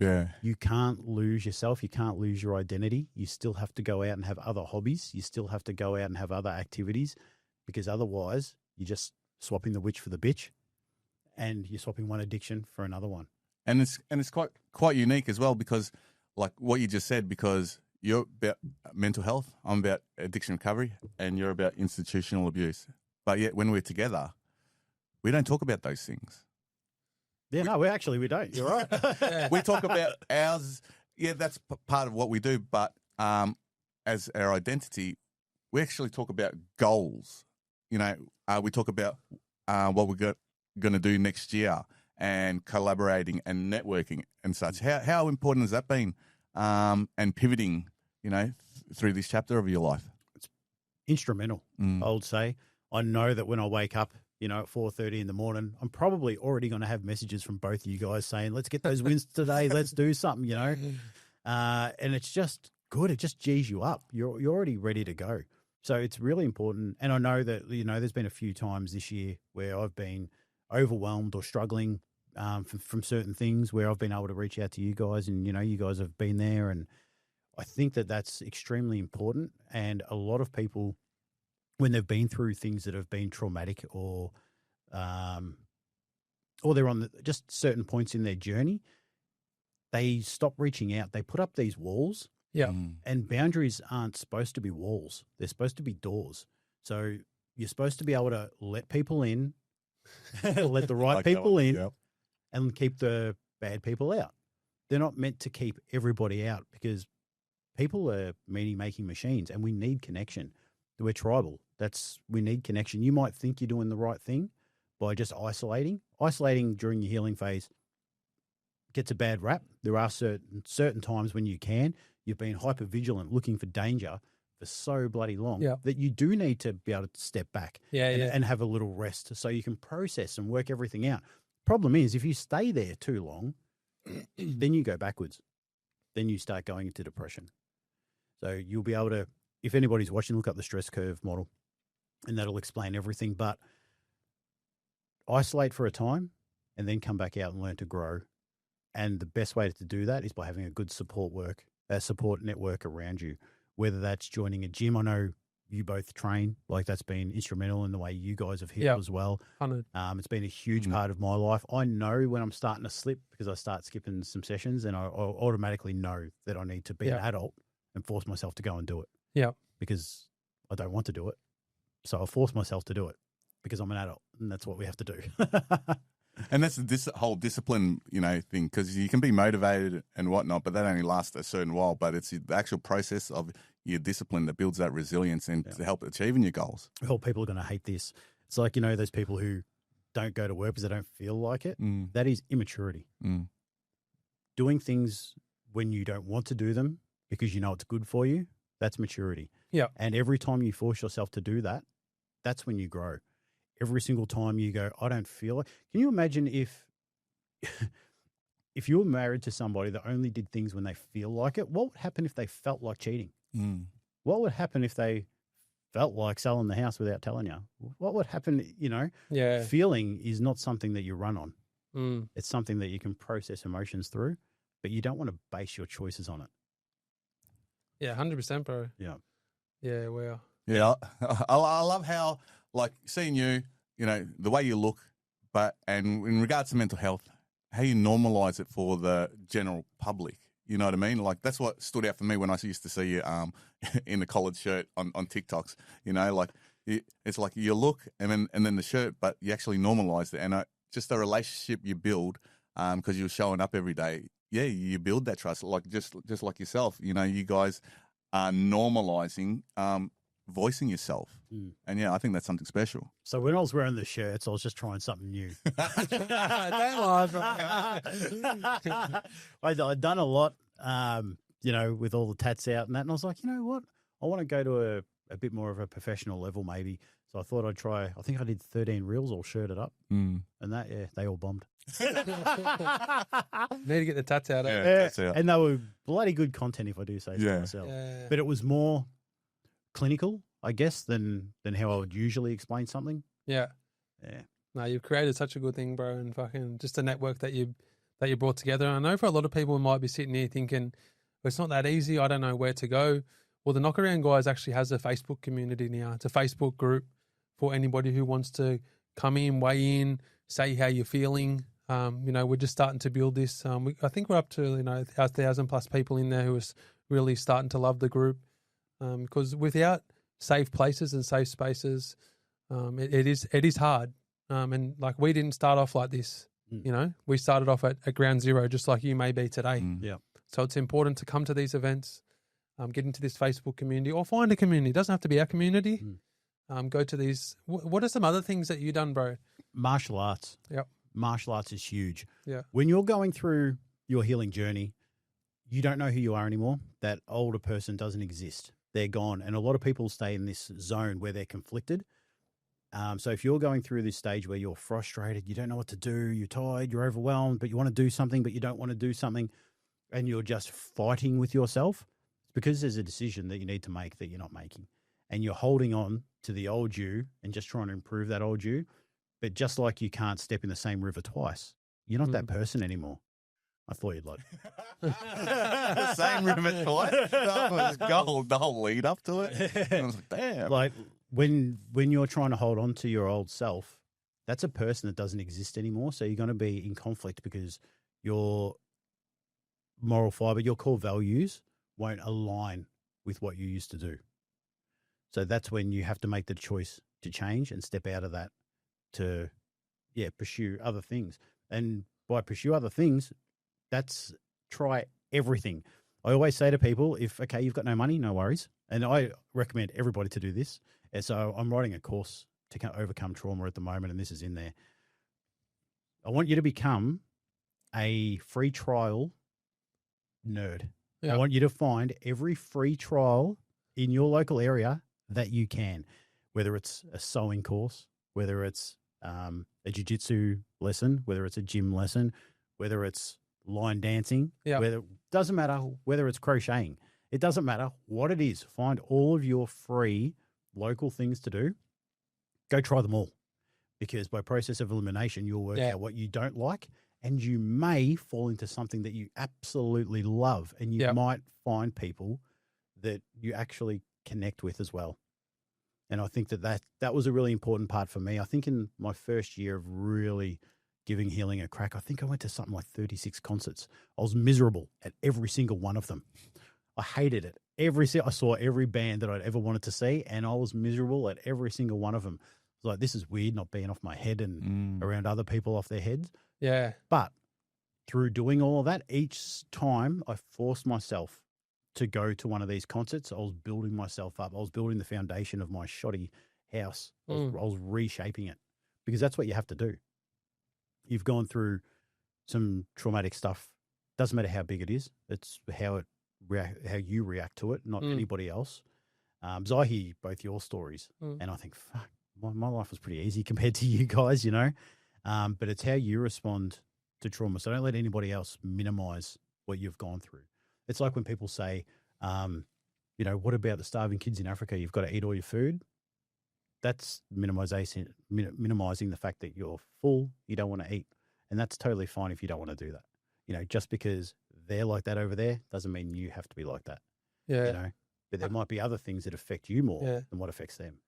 S3: Yeah.
S1: You can't lose yourself. You can't lose your identity. You still have to go out and have other hobbies. You still have to go out and have other activities, because otherwise you're just swapping the witch for the bitch, and you're swapping one addiction for another one.
S3: And it's quite unique as well, because like what you just said, because you're about mental health, I'm about addiction recovery, and you're about institutional abuse. But yet when we're together, we don't talk about those things.
S1: Yeah, no, we don't. You're right.
S3: We talk about ours. Yeah, that's part of what we do. But as our identity, we actually talk about goals. We talk about what we're going to do next year, and collaborating and networking and such. How important has that been? And pivoting, through this chapter of your life?
S1: It's instrumental, I would say. I know that when I wake up, at 4:30 in the morning, I'm probably already going to have messages from both of you guys saying, let's get those wins today. Let's do something, and it's just good. It just G's you up. You're already ready to go. So it's really important. And I know that, there's been a few times this year where I've been overwhelmed or struggling from certain things, where I've been able to reach out to you guys, and, you guys have been there. And I think that that's extremely important. And a lot of people, when they've been through things that have been traumatic, or they're on just certain points in their journey, they stop reaching out. They put up these walls,
S2: Yeah.
S1: And boundaries aren't supposed to be walls. They're supposed to be doors. So you're supposed to be able to let people in, let the right
S3: Like that
S1: people
S3: one,
S1: in,
S3: yep.
S1: and keep the bad people out. They're not meant to keep everybody out because people are meaning-making machines, and we need connection. We're tribal. We need connection. You might think you're doing the right thing by just isolating. Isolating during your healing phase gets a bad rap. There are certain times when you can. You've been hyper vigilant, looking for danger for so bloody long that you do need to be able to step back and have a little rest so you can process and work everything out. Problem is, if you stay there too long, then you go backwards. Then you start going into depression. So you'll be able to, if anybody's watching, look up the stress curve model, and that'll explain everything. But isolate for a time and then come back out and learn to grow. And the best way to do that is by having a good support network around you, whether that's joining a gym. I know you both train, like that's been instrumental in the way you guys have healed as well.
S2: 100.
S1: It's been a huge part of my life. I know when I'm starting to slip because I start skipping some sessions, and I automatically know that I need to be an adult and force myself to go and do it.
S2: Yeah.
S1: Because I don't want to do it. So I force myself to do it because I'm an adult, and that's what we have to do.
S3: And that's this whole discipline, thing, because you can be motivated and whatnot, but that only lasts a certain while. But it's the actual process of your discipline that builds that resilience and to help achieving your goals.
S1: Well, people are going to hate this. It's like, those people who don't go to work because they don't feel like it. That is immaturity. Doing things when you don't want to do them because you know it's good for you, that's maturity.
S2: Yeah.
S1: And every time you force yourself to do that, that's when you grow. Every single time you go, I don't feel it. Can you imagine if you were married to somebody that only did things when they feel like it? What would happen if they felt like cheating? What would happen if they felt like selling the house without telling you? What would happen, Feeling is not something that you run on. It's something that you can process emotions through, but you don't want to base your choices on it.
S2: Yeah, 100%, bro.
S1: Yeah.
S2: Yeah, wow.
S3: Yeah, I love how, like, seeing you, the way you look, and in regards to mental health, how you normalize it for the general public. You know what I mean? Like, that's what stood out for me when I used to see you in the collared shirt on TikToks. It's like you look and then the shirt, but you actually normalize it. And just the relationship you build because you're showing up every day. Yeah, you build that trust, like just like yourself. You guys are normalizing voicing yourself. And yeah, I think that's something special.
S1: So when I was wearing the shirts, I was just trying something new.
S2: Don't lie, bro.
S1: I'd done a lot, with all the tats out and that. And I was like, you know what? I want to go to a bit more of a professional level maybe. So I thought I'd try, I think I did 13 reels all shirted up. And that, they all bombed.
S2: Need to get the tats out.
S3: Tats out.
S1: And they were bloody good content if I do say so myself.
S2: Yeah.
S1: But it was more clinical, I guess, than how I would usually explain something.
S2: Yeah.
S1: Yeah.
S2: No, you've created such a good thing, bro, and fucking just a network that you brought together. I know for a lot of people who might be sitting here thinking, well, it's not that easy. I don't know where to go. Well, the Knock Around Guys actually has a Facebook community now. It's a Facebook group for anybody who wants to come in, weigh in, say how you're feeling. We're just starting to build this. I think we're up to 1,000+ people in there who is really starting to love the group. Because without safe places and safe spaces, it is hard. And like we didn't start off like this. We started off at ground zero, just like you may be today.
S1: Yeah.
S2: So it's important to come to these events, get into this Facebook community, or find a community. It doesn't have to be our community. Go to these. What are some other things that you've done, bro?
S1: Martial arts.
S2: Yep.
S1: Martial arts is huge.
S2: Yeah.
S1: When you're going through your healing journey, you don't know who you are anymore. That older person doesn't exist. They're gone. And a lot of people stay in this zone where they're conflicted. So if you're going through this stage where you're frustrated, you don't know what to do, you're tired, you're overwhelmed, but you want to do something, but you don't want to do something, and you're just fighting with yourself, it's because there's a decision that you need to make that you're not making. And you're holding on to the old you and just trying to improve that old you. But just like you can't step in the same river twice, you're not that person anymore. I thought you'd like
S3: the same river twice. That was gold. The whole lead up to it. I was like, damn.
S1: Like when you're trying to hold on to your old self, that's a person that doesn't exist anymore. So you're going to be in conflict because your moral fiber, your core values won't align with what you used to do. So that's when you have to make the choice to change and step out of that to, pursue other things. And by pursue other things, that's try everything. I always say to people, if, okay, you've got no money, no worries. And I recommend everybody to do this. And so I'm writing a course to overcome trauma at the moment, and this is in there. I want you to become a free trial nerd.
S2: Yeah.
S1: I want you to find every free trial in your local area that you can, whether it's a sewing course, whether it's a jiu-jitsu lesson, whether it's a gym lesson, whether it's line dancing, doesn't matter whether it's crocheting. It doesn't matter what it is. Find all of your free local things to do. Go try them all, because by process of elimination, you'll work out what you don't like, and you may fall into something that you absolutely love, and you might find people that you actually connect with as well. And I think that was a really important part for me. I think in my first year of really giving healing a crack, I think I went to something like 36 concerts. I was miserable at every single one of them. I hated it. I saw every band that I'd ever wanted to see, and I was miserable at every single one of them. I was like, this is weird, not being off my head and around other people off their heads.
S2: Yeah.
S1: But through doing all of that, each time I forced myself to go to one of these concerts, I was building myself up. I was building the foundation of my shoddy house. I was reshaping it, because that's what you have to do. You've gone through some traumatic stuff. Doesn't matter how big it is. It's how you react to it, not anybody else. So I hear both your stories, and I think, fuck, my life was pretty easy compared to you guys, you know. But it's how you respond to trauma. So don't let anybody else minimize what you've gone through. It's like when people say, what about the starving kids in Africa? You've got to eat all your food. That's minimizing the fact that you're full, you don't want to eat. And that's totally fine if you don't want to do that. You know, just because they're like that over there doesn't mean you have to be like that.
S2: Yeah.
S1: You know, but there might be other things that affect you more than what affects them.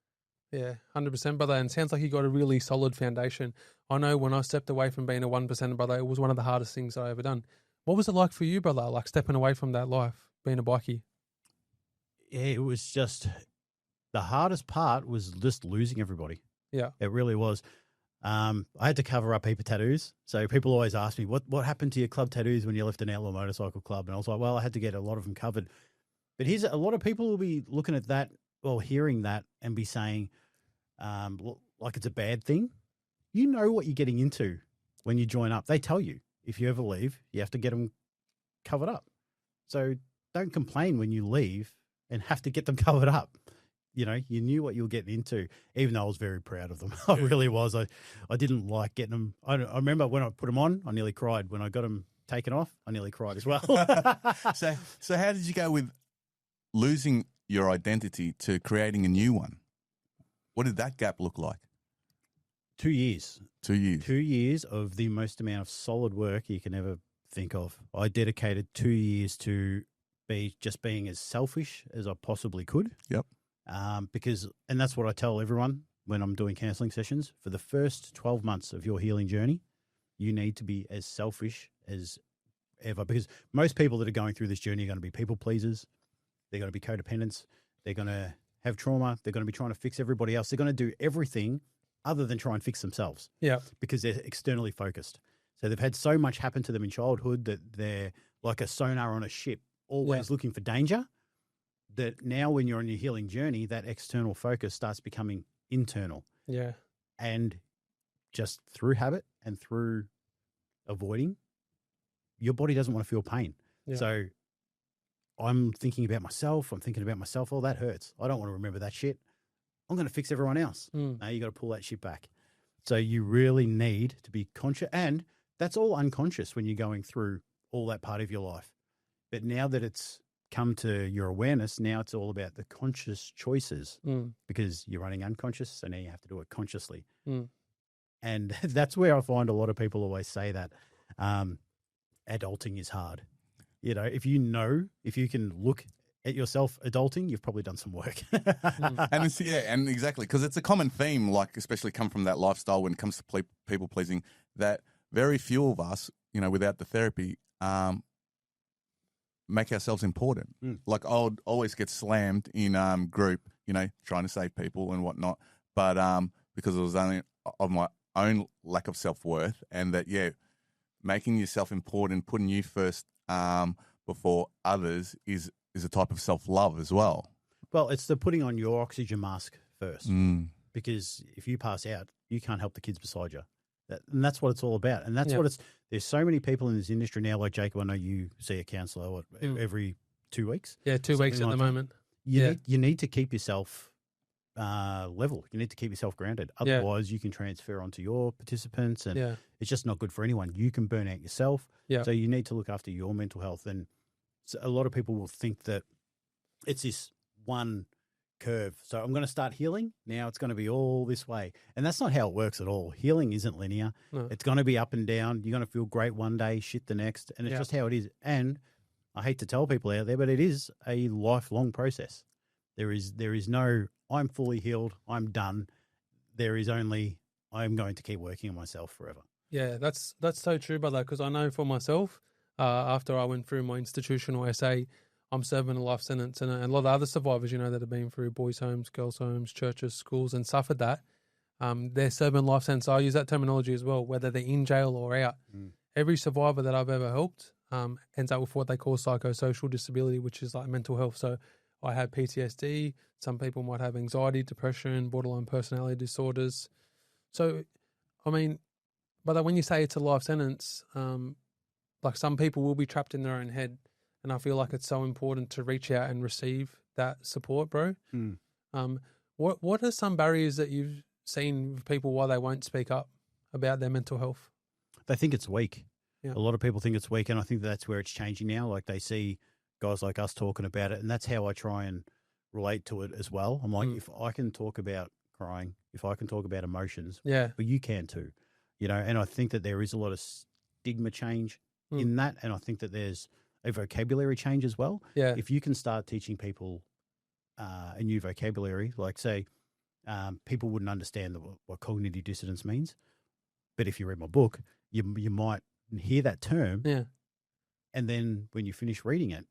S2: Yeah, 100%, brother. And it sounds like you got a really solid foundation. I know when I stepped away from being a 1%, brother, it was one of the hardest things I ever done. What was it like for you, brother, like stepping away from that life, being a bikie?
S1: Yeah, it was just, the hardest part was just losing everybody.
S2: Yeah.
S1: It really was. I had to cover up a heap of tattoos. So people always ask me, what happened to your club tattoos when you left an outlaw motorcycle club? And I was like, well, I had to get a lot of them covered. But here's a lot of people will be looking at that or hearing that and be saying, like it's a bad thing. You know what you're getting into when you join up. They tell you if you ever leave, you have to get them covered up. So don't complain when you leave and have to get them covered up. You know, you knew what you were getting into, even though I was very proud of them. I really was. I didn't like getting them. I remember when I put them on, I nearly cried. When I got them taken off, I nearly cried as well.
S3: So how did you go with losing your identity to creating a new one? What did that gap look like?
S1: 2 years.
S3: 2 years.
S1: 2 years of the most amount of solid work you can ever think of. I dedicated 2 years to being as selfish as I possibly could.
S3: Yep.
S1: And that's what I tell everyone when I'm doing counseling sessions. For the first 12 months of your healing journey, you need to be as selfish as ever, because most people that are going through this journey are going to be people pleasers. They're going to be codependents. They're going to have trauma. They're going to be trying to fix everybody else. They're going to do everything other than try and fix themselves.
S2: Yeah.
S1: Because they're externally focused. So they've had so much happen to them in childhood that they're like a sonar on a ship, always looking for danger, that now when you're on your healing journey, that external focus starts becoming internal.
S2: Yeah.
S1: And just through habit and through avoiding, your body doesn't want to feel pain.
S2: Yeah.
S1: So I'm thinking about myself. Oh, that hurts. I don't want to remember that shit. I'm going to fix everyone else. No, you got to pull that shit back. So you really need to be conscious. And that's all unconscious when you're going through all that part of your life. But now that it's come to your awareness, now it's all about the conscious choices because you're running unconscious. So now you have to do it consciously. And that's where I find a lot of people always say that adulting is hard. You know, if you can look at yourself adulting, you've probably done some work.
S3: And it's, and exactly, because it's a common theme, like especially come from that lifestyle when it comes to people pleasing, that very few of us, you know, without the therapy, make ourselves important. Like I would always get slammed in group, trying to save people and whatnot, but because it was only of my own lack of self-worth, and that making yourself important, putting you first before others is a type of self-love as well.
S1: Well, it's the putting on your oxygen mask first, because if you pass out, you can't help the kids beside you. And that's what it's all about. And that's what it's. There's so many people in this industry now. Like Jacob, I know you see a counsellor every 2 weeks.
S2: Yeah, 2 weeks at the moment.
S1: You need to keep yourself level. You need to keep yourself grounded. Otherwise, you can transfer onto your participants, and it's just not good for anyone. You can burn out yourself.
S2: Yeah.
S1: So you need to look after your mental health. And a lot of people will think that it's this one curve. So I'm going to start healing. Now it's going to be all this way. And that's not how it works at all. Healing isn't linear.
S2: No.
S1: It's going to be up and down. You're going to feel great one day, shit the next. And it's just how it is. And I hate to tell people out there, but it is a lifelong process. There is no, I'm fully healed, I'm done. There is only, I'm going to keep working on myself forever.
S2: Yeah, that's so true, brother, because I know for myself, after I went through my institutional SA, I'm serving a life sentence, and a lot of other survivors, that have been through boys' homes, girls' homes, churches, schools, and suffered that, they're serving life sentence. I use that terminology as well, whether they're in jail or out. Every survivor that I've ever helped ends up with what they call psychosocial disability, which is like mental health. So I had PTSD. Some people might have anxiety, depression, borderline personality disorders. So, I mean, but when you say it's a life sentence, like some people will be trapped in their own head. And I feel like it's so important to reach out and receive that support, bro. What are some barriers that you've seen with people why they won't speak up about their mental health?
S1: They think it's weak.
S2: Yeah.
S1: A lot of people think it's weak, and I think that's where it's changing now. Like they see guys like us talking about it, and that's how I try and relate to it as well. I'm like, if I can talk about crying, if I can talk about emotions, but you can too, and I think that there is a lot of stigma change in that, and I think that there's a vocabulary change as well.
S2: Yeah.
S1: If you can start teaching people a new vocabulary, like say people wouldn't understand what cognitive dissonance means, but if you read my book, you might hear that term, and then when you finish reading it,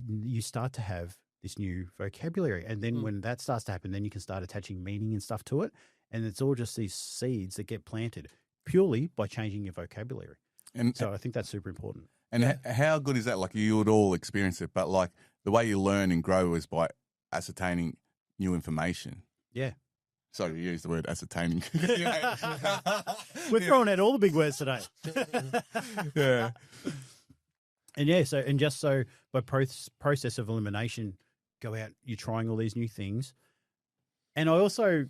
S1: you start to have this new vocabulary, and then when that starts to happen, then you can start attaching meaning and stuff to it, and it's all just these seeds that get planted purely by changing your vocabulary. And so I think that's super important.
S3: And how good is that? Like you would all experience it, but like the way you learn and grow is by ascertaining new information.
S1: Yeah.
S3: Sorry, you used the word ascertaining.
S1: We're throwing out all the big words today.
S3: Yeah.
S1: And so by process of elimination, go out, you're trying all these new things. And I also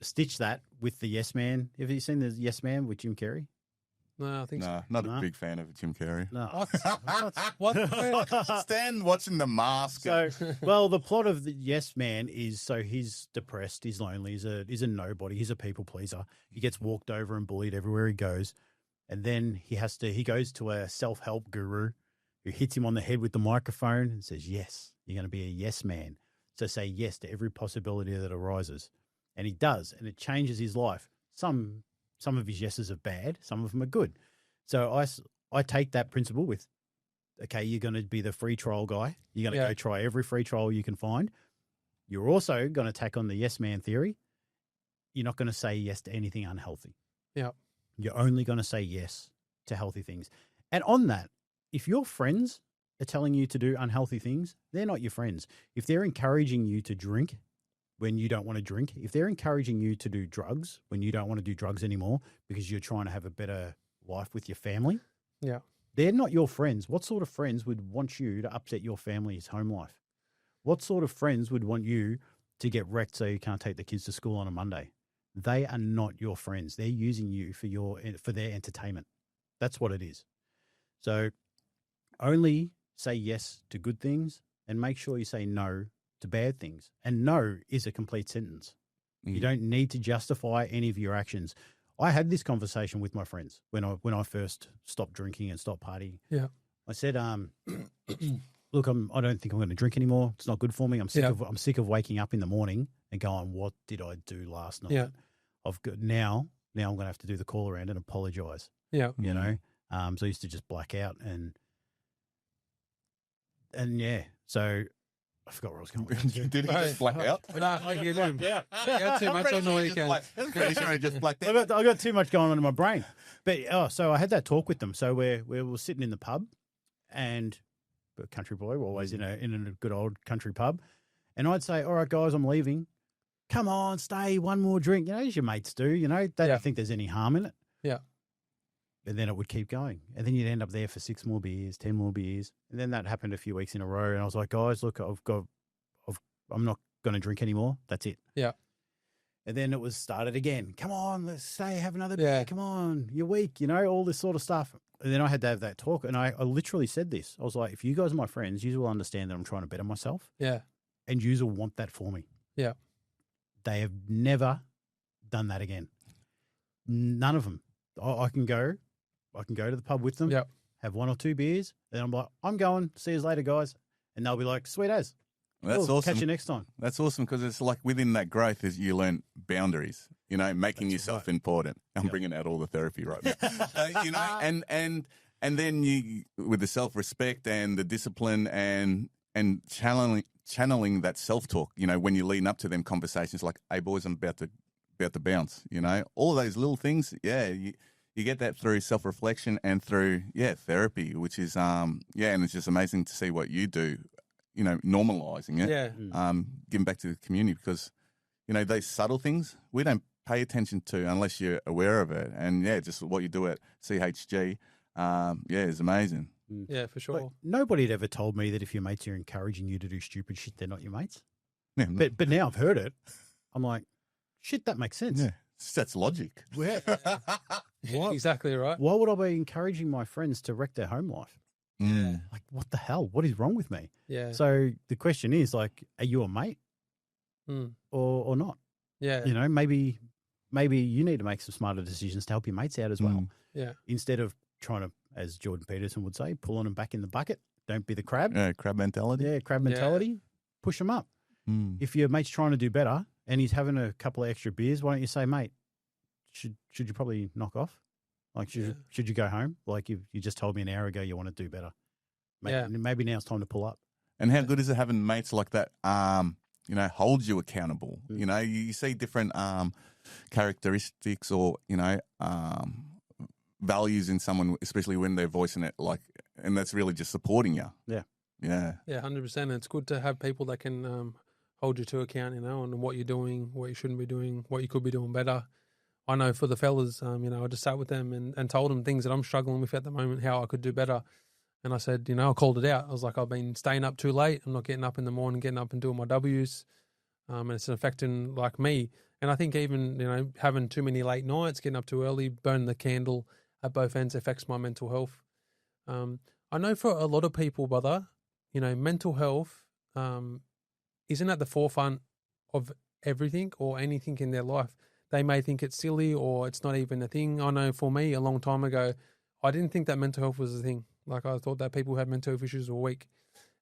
S1: stitch that with the Yes Man. Have you seen the Yes Man with Jim Carrey?
S2: No, I think so.
S3: Not a big fan of Jim Carrey.
S1: No.
S2: What?
S3: Stan watching The Mask.
S1: So, well, the plot of the Yes Man is so he's depressed, he's lonely, he's a nobody, he's a people pleaser. He gets walked over and bullied everywhere he goes, and then he goes to a self-help guru who hits him on the head with the microphone and says, "Yes, you're going to be a yes man. So say yes to every possibility that arises," and he does, and it changes his life. Some of his yeses are bad, some of them are good. So I take that principle with, okay, you're going to be the free trial guy. You're going to go try every free trial you can find. You're also going to tack on the yes man theory. You're not going to say yes to anything unhealthy.
S2: Yeah.
S1: You're only going to say yes to healthy things. And on that, if your friends are telling you to do unhealthy things, they're not your friends. If they're encouraging you to drink when you don't want to drink, if they're encouraging you to do drugs when you don't want to do drugs anymore because you're trying to have a better life with your family, they're not your friends. What sort of friends would want you to upset your family's home life? What sort of friends would want you to get wrecked so you can't take the kids to school on a Monday? They are not your friends. They're using you for their entertainment. That's what it is. So only say yes to good things and make sure you say no to bad things. And no is a complete sentence. You don't need to justify any of your actions. I had this conversation with my friends when I first stopped drinking and stopped partying.
S2: Yeah.
S1: I said, look, I don't think I'm going to drink anymore. It's not good for me. I'm sick of waking up in the morning and going, what did I do last night?
S2: Yeah.
S1: Now I'm going to have to do the call around and apologize.
S2: Yeah.
S1: So I used to just black out, and And yeah, so I forgot where I was going with that.
S3: Did he just black out?
S2: Nah, like you do. Yeah, too much on the weekend.
S3: I'm pretty sure he just blacked out.
S1: I got too much going on in my brain. But so I had that talk with them. So we were sitting in the pub, and a country boy, we're always in a good old country pub, and I'd say, "All right, guys, I'm leaving. Come on, stay, one more drink." As your mates do. They don't think there's any harm in it.
S2: Yeah.
S1: And then it would keep going, and then you'd end up there for 6 more beers, 10 more beers, and then that happened a few weeks in a row. And I was like, "Guys, look, I'm not going to drink anymore. That's it."
S2: Yeah.
S1: And then it was started again. Come on, let's stay, have another
S2: Yeah.
S1: beer. Come on, you're weak, all this sort of stuff. And then I had to have that talk, and I literally said this. I was like, if you guys are my friends, you will understand that I'm trying to better myself.
S2: Yeah.
S1: And you will want that for me.
S2: Yeah.
S1: They have never done that again. None of them. I can go to the pub with them,
S2: Yep.
S1: have 1 or 2 beers, and I'm like, I'm going, see you later, guys. And they'll be like, sweet as.
S3: That's
S1: Cool,
S3: awesome.
S1: Catch you next time.
S3: That's awesome because it's like within that growth is you learn boundaries, making
S1: That's
S3: yourself
S1: right.
S3: important. I'm
S1: Yep.
S3: bringing out all the therapy right now, and then you with the self-respect and the discipline and channeling that self-talk, when you're leading up to them conversations like, hey boys, I'm about to bounce, all those little things. Yeah. You get that through self-reflection and through, therapy, which is, and it's just amazing to see what you do, normalizing it,
S2: Yeah.
S3: giving back to the community because, those subtle things we don't pay attention to unless you're aware of it. And, just what you do at CHG, is amazing.
S2: Yeah, for sure.
S1: Like, nobody had ever told me that if your mates are encouraging you to do stupid shit, they're not your mates.
S3: Yeah,
S1: But now I've heard it. I'm like, shit, that makes sense.
S3: yeah, that's logic.
S1: Where, what?
S2: Exactly right.
S1: Why would I be encouraging my friends to wreck their home life?
S3: Mm.
S1: Like, what the hell? What is wrong with me?
S2: Yeah.
S1: So the question is, like, are you a mate
S2: Mm.
S1: or not?
S2: Yeah.
S1: Maybe you need to make some smarter decisions to help your mates out as well.
S3: Mm.
S2: Yeah.
S1: Instead of trying to, as Jordan Peterson would say, pulling them back in the bucket. Don't be the crab.
S3: Yeah, crab mentality.
S1: Yeah, crab mentality. Push them up.
S3: Mm.
S1: If your mate's trying to do better and he's having a couple of extra beers, why don't you say, mate, should you probably knock off? Like, should you go home? Like, you just told me an hour ago you want to do better. Maybe now it's time to pull up.
S3: And how good is it having mates like that, hold you accountable?
S1: Mm.
S3: You see different characteristics or, values in someone, especially when they're voicing it, and that's really just supporting you.
S1: Yeah.
S3: Yeah.
S2: Yeah, 100%. It's good to have people that can hold you to account, on what you're doing, what you shouldn't be doing, what you could be doing better. I know for the fellas, I just sat with them and told them things that I'm struggling with at the moment, how I could do better. And I said, I called it out. I was like, I've been staying up too late. I'm not getting up in the morning, getting up and doing my W's. And it's affecting me. And I think even, having too many late nights, getting up too early, burning the candle at both ends affects my mental health. I know for a lot of people, brother, mental health isn't at the forefront of everything or anything in their life. They may think it's silly or it's not even a thing. I know for me, a long time ago, I didn't think that mental health was a thing. Like, I thought that people who had mental health issues were weak.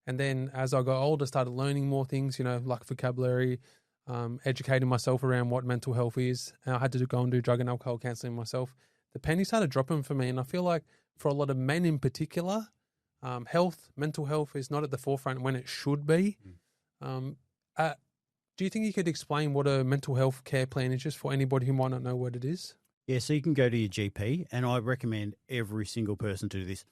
S2: And then as I got older, started learning more things, like vocabulary, educating myself around what mental health is. And I had to go and do drug and alcohol counseling myself. The penny started dropping for me. And I feel like for a lot of men in particular, mental health is not at the forefront when it should be. Do you think you could explain what a mental health care plan is, just for anybody who might not know what it is?
S1: Yeah, so you can go to your GP, and I recommend every single person to do this.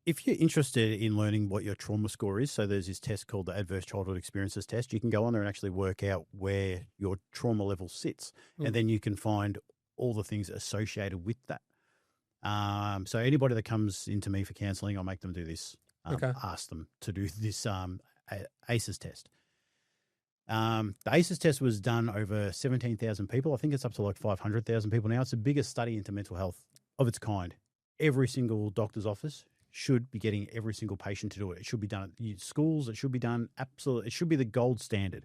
S1: If you're interested in learning what your trauma score is, so there's this test called the Adverse Childhood Experiences Test. You can go on there and actually work out where your trauma level sits, and then you can find all the things associated with that. So anybody that comes into me for counselling, I'll make them do this. Ask them to do this ACEs test. The ACEs test was done over 17,000 people. I think it's up to like 500,000 people now. It's the biggest study into mental health of its kind. Every single doctor's office should be getting every single patient to do it. It should be done at schools. It should be done absolutely. It should be the gold standard,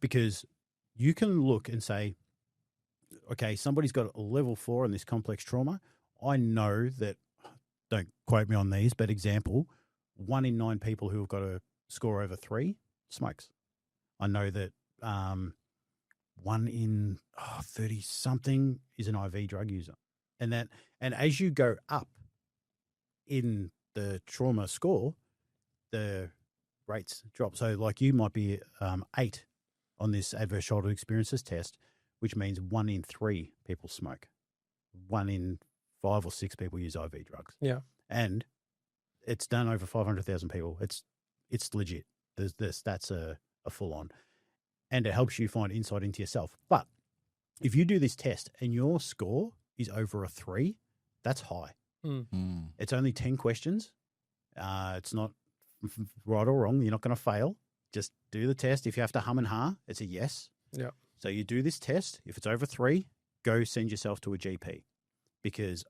S1: because you can look and say, okay, somebody's got a level 4 in this complex trauma. I know that, don't quote me on these, but example, 1 in 9 people who have got a score over 3 smokes. I know that 1 in 30 something is an IV drug user, and as you go up in the trauma score, the rates drop. So like you might be 8 on this adverse childhood experiences test, which means 1 in 3 people smoke. 1 in 5 or 6 people use IV drugs.
S2: Yeah.
S1: And it's done over 500,000 people. It's legit. The stats are full on. And it helps you find insight into yourself. But if you do this test and your score is over a 3, that's high. It's only 10 questions. It's not right or wrong. You're not going to fail. Just do the test. If you have to hum and ha, it's a yes.
S2: Yeah.
S1: So you do this test. If it's over 3, go send yourself to a GP, because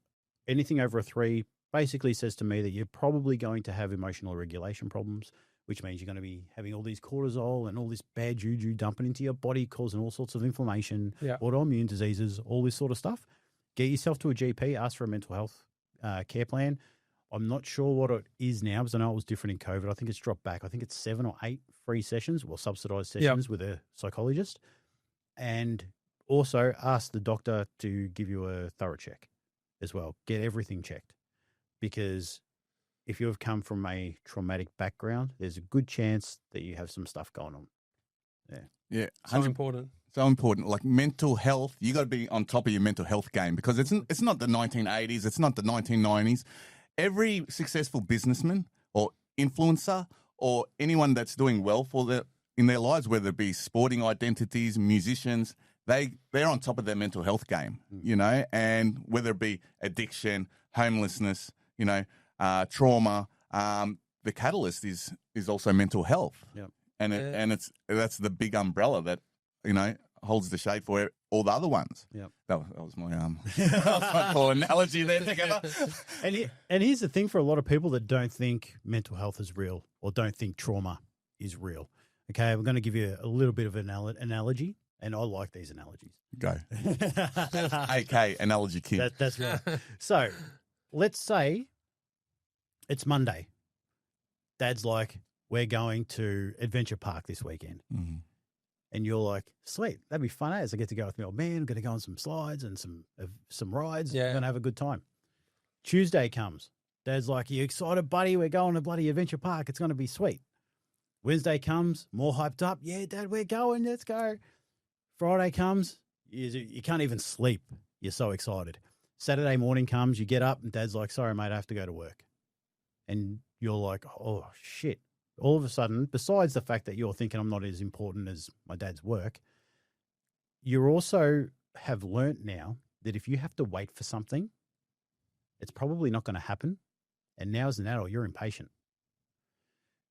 S1: anything over a 3 basically says to me that you're probably going to have emotional regulation problems, which means you're going to be having all these cortisol and all this bad juju dumping into your body, causing all sorts of inflammation, autoimmune diseases, all this sort of stuff. Get yourself to a GP, ask for a mental health care plan. I'm not sure what it is now, because I know it was different in COVID. I think it's dropped back. I think it's 7 or 8 free sessions, well, subsidized sessions with a psychologist. And also ask the doctor to give you a thorough check as well. Get everything checked, because if you've come from a traumatic background, there's a good chance that you have some stuff going on.
S3: Yeah.
S2: So important.
S3: So important. Like mental health, you got to be on top of your mental health game, because it's not the 1980s, it's not the 1990s. Every successful businessman or influencer or anyone that's doing well in their lives, whether it be sporting identities, musicians, they're on top of their mental health game, you know, and whether it be addiction, homelessness, you know, trauma, the catalyst is also mental health.
S1: Yep.
S3: And that's the big umbrella that, you know, holds the shade for all the other ones.
S1: Yep.
S3: That was my my cool analogy there together.
S1: And here's the thing for a lot of people that don't think mental health is real or don't think trauma is real. Okay, I'm going to give you a little bit of an analogy, and I like these analogies.
S3: Go. AK, Analogy King.
S1: That's right. So let's say it's Monday. Dad's like, we're going to Adventure Park this weekend.
S3: Mm-hmm.
S1: And you're like, sweet, that'd be fun as I get to go with my old man. I'm going to go on some slides and some rides.
S2: Yeah.
S1: I'm going to have a good time. Tuesday comes. Dad's like, are you excited, buddy? We're going to bloody Adventure Park. It's going to be sweet. Wednesday comes, more hyped up. Yeah, Dad, we're going. Let's go. Friday comes. You can't even sleep. You're so excited. Saturday morning comes. You get up and Dad's like, sorry, mate, I have to go to work. And you're like, oh, shit. All of a sudden, besides the fact that you're thinking I'm not as important as my dad's work, you also have learnt now that if you have to wait for something, it's probably not going to happen. And now as an adult, you're impatient.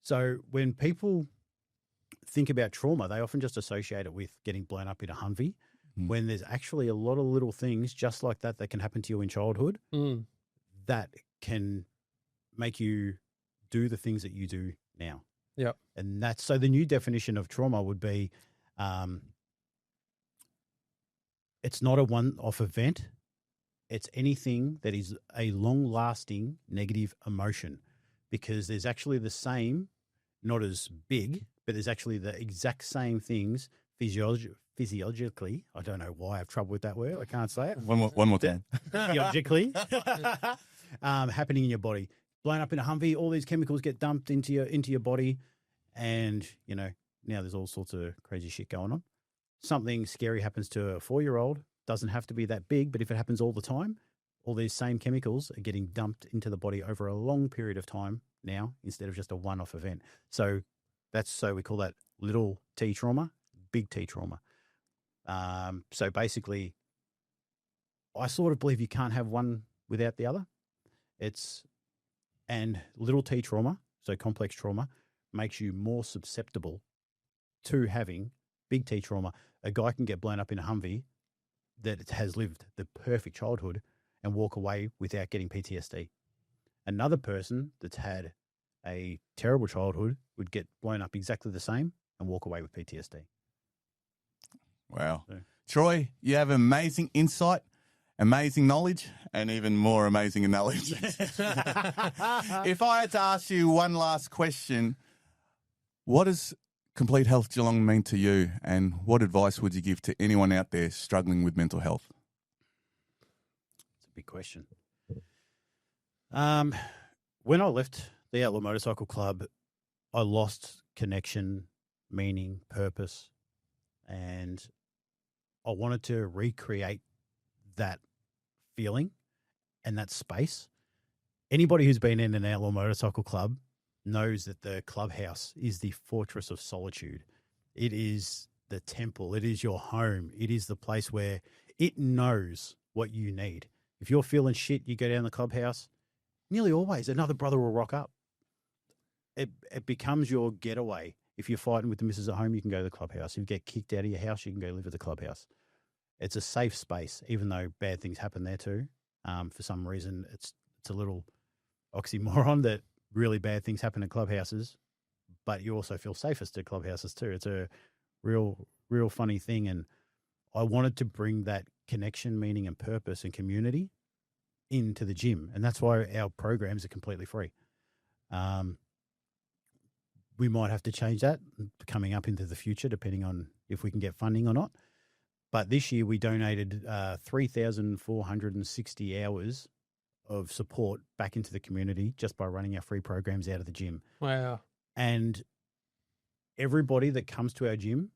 S1: So when people think about trauma, they often just associate it with getting blown up in a Humvee, when there's actually a lot of little things just like that can happen to you in childhood that can make you do the things that you do now.
S2: Yeah.
S1: And that's so the new definition of trauma would be it's not a one-off event. It's anything that is a long-lasting negative emotion, because there's actually the same, not as big, but there's actually the exact same things physiologically. I don't know why I have trouble with that word. I can't say it.
S3: One more time.
S1: Physiologically happening in your body. Blown up in a Humvee, all these chemicals get dumped into your body, and you know now there's all sorts of crazy shit going on. Something scary happens to a 4-year-old. Doesn't have to be that big, but if it happens all the time, all these same chemicals are getting dumped into the body over a long period of time now, instead of just a one-off event. So we call that little T trauma, big T trauma. So basically, I sort of believe you can't have one without the other. And little T trauma, so complex trauma, makes you more susceptible to having big T trauma. A guy can get blown up in a Humvee that has lived the perfect childhood and walk away without getting PTSD. Another person that's had a terrible childhood would get blown up exactly the same and walk away with PTSD.
S3: Wow.
S1: Yeah.
S3: Troy, you have amazing insight, amazing knowledge, and even more amazing analogies. If I had to ask you one last question, what does Complete Health Geelong mean to you, and what advice would you give to anyone out there struggling with mental health?
S1: It's a big question. When I left the Outlaw Motorcycle Club, I lost connection, meaning, purpose, and I wanted to recreate that feeling and that space. Anybody who's been in an outlaw motorcycle club knows that the clubhouse is the fortress of solitude. It is the temple. It is your home. It is the place where it knows what you need. If you're feeling shit, you go down the clubhouse, nearly always another brother will rock up. It becomes your getaway. If you're fighting with the missus at home, you can go to the clubhouse. If you get kicked out of your house, you can go live at the clubhouse. It's a safe space, even though bad things happen there too. For some reason, it's a little oxymoron that really bad things happen at clubhouses, but you also feel safest at clubhouses too. It's a real funny thing. And I wanted to bring that connection, meaning and purpose and community into the gym. And that's why our programs are completely free. We might have to change that coming up into the future, depending on if we can get funding or not. But this year we donated 3,460 hours of support back into the community just by running our free programs out of the gym.
S2: Wow.
S1: And everybody that comes to our gym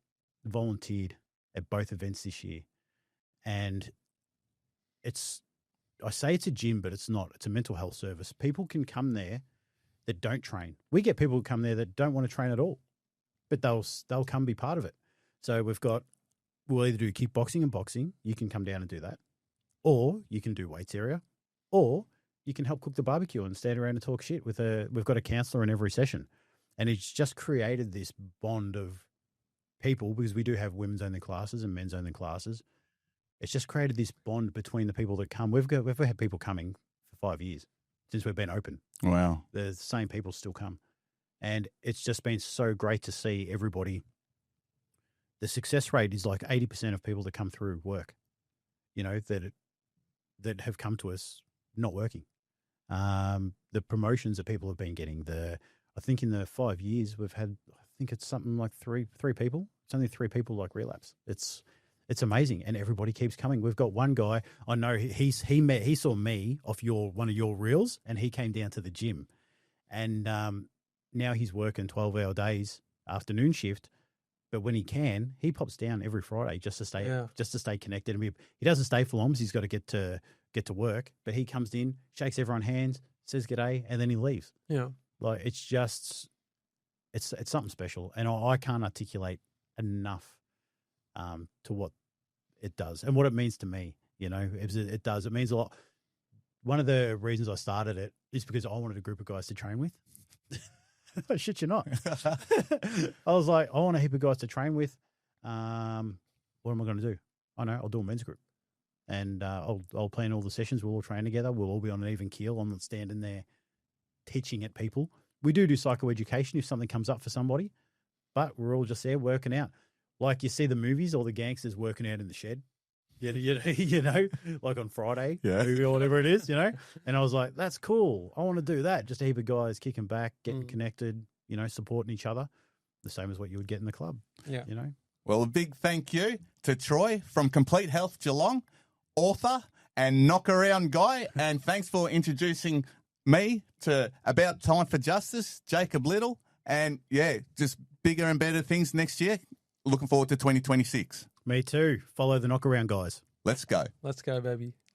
S1: volunteered at both events this year. And I say it's a gym, but it's not. It's a mental health service. People can come there that don't train. We get people who come there that don't want to train at all, but they'll come be part of it. So we'll either do kickboxing and boxing. You can come down and do that. Or you can do weights area. Or you can help cook the barbecue and stand around and talk shit we've got a counselor in every session. And it's just created this bond of people, because we do have women's only classes and men's only classes. It's just created this bond between the people that come. We've had people coming for 5 years since we've been open.
S3: Wow.
S1: The same people still come. And it's just been so great to see everybody. The success rate is like 80% of people that come through work, that have come to us not working. The promotions that people have been getting, I think in the 5 years we've had, I think it's something like three people. It's only 3 people like relapse. It's amazing, and everybody keeps coming. We've got one guy I know. He saw me off one of your reels, and he came down to the gym, and now he's working 12-hour days, afternoon shift. But when he can, he pops down every Friday just to stay connected. I mean, he doesn't stay for long because he's got to get to work. But he comes in, shakes everyone's hands, says g'day, and then he leaves.
S2: Yeah,
S1: like it's something special, and I can't articulate enough to what it does and what it means to me. It does. It means a lot. One of the reasons I started it is because I wanted a group of guys to train with. Shit, you're not. I was like, I want a heap of guys to train with. What am I going to do? I know, I'll do a men's group. And I'll plan all the sessions. We'll all train together. We'll all be on an even keel. I'm not standing there teaching at people. We do psychoeducation if something comes up for somebody, but we're all just there working out. Like you see the movies, all the gangsters working out in the shed. Like on Friday, movie or whatever it is, And I was like, that's cool. I want to do that. Just a heap of guys kicking back, getting connected, supporting each other, the same as what you would get in the club.
S2: Yeah.
S3: Well, a big thank you to Troy from Complete Health Geelong, author and knockaround guy. And thanks for introducing me to About Time for Justice, Jacob Little. And just bigger and better things next year. Looking forward to 2026.
S1: Me too. Follow the knockaround guys.
S3: Let's go.
S2: Let's go, baby.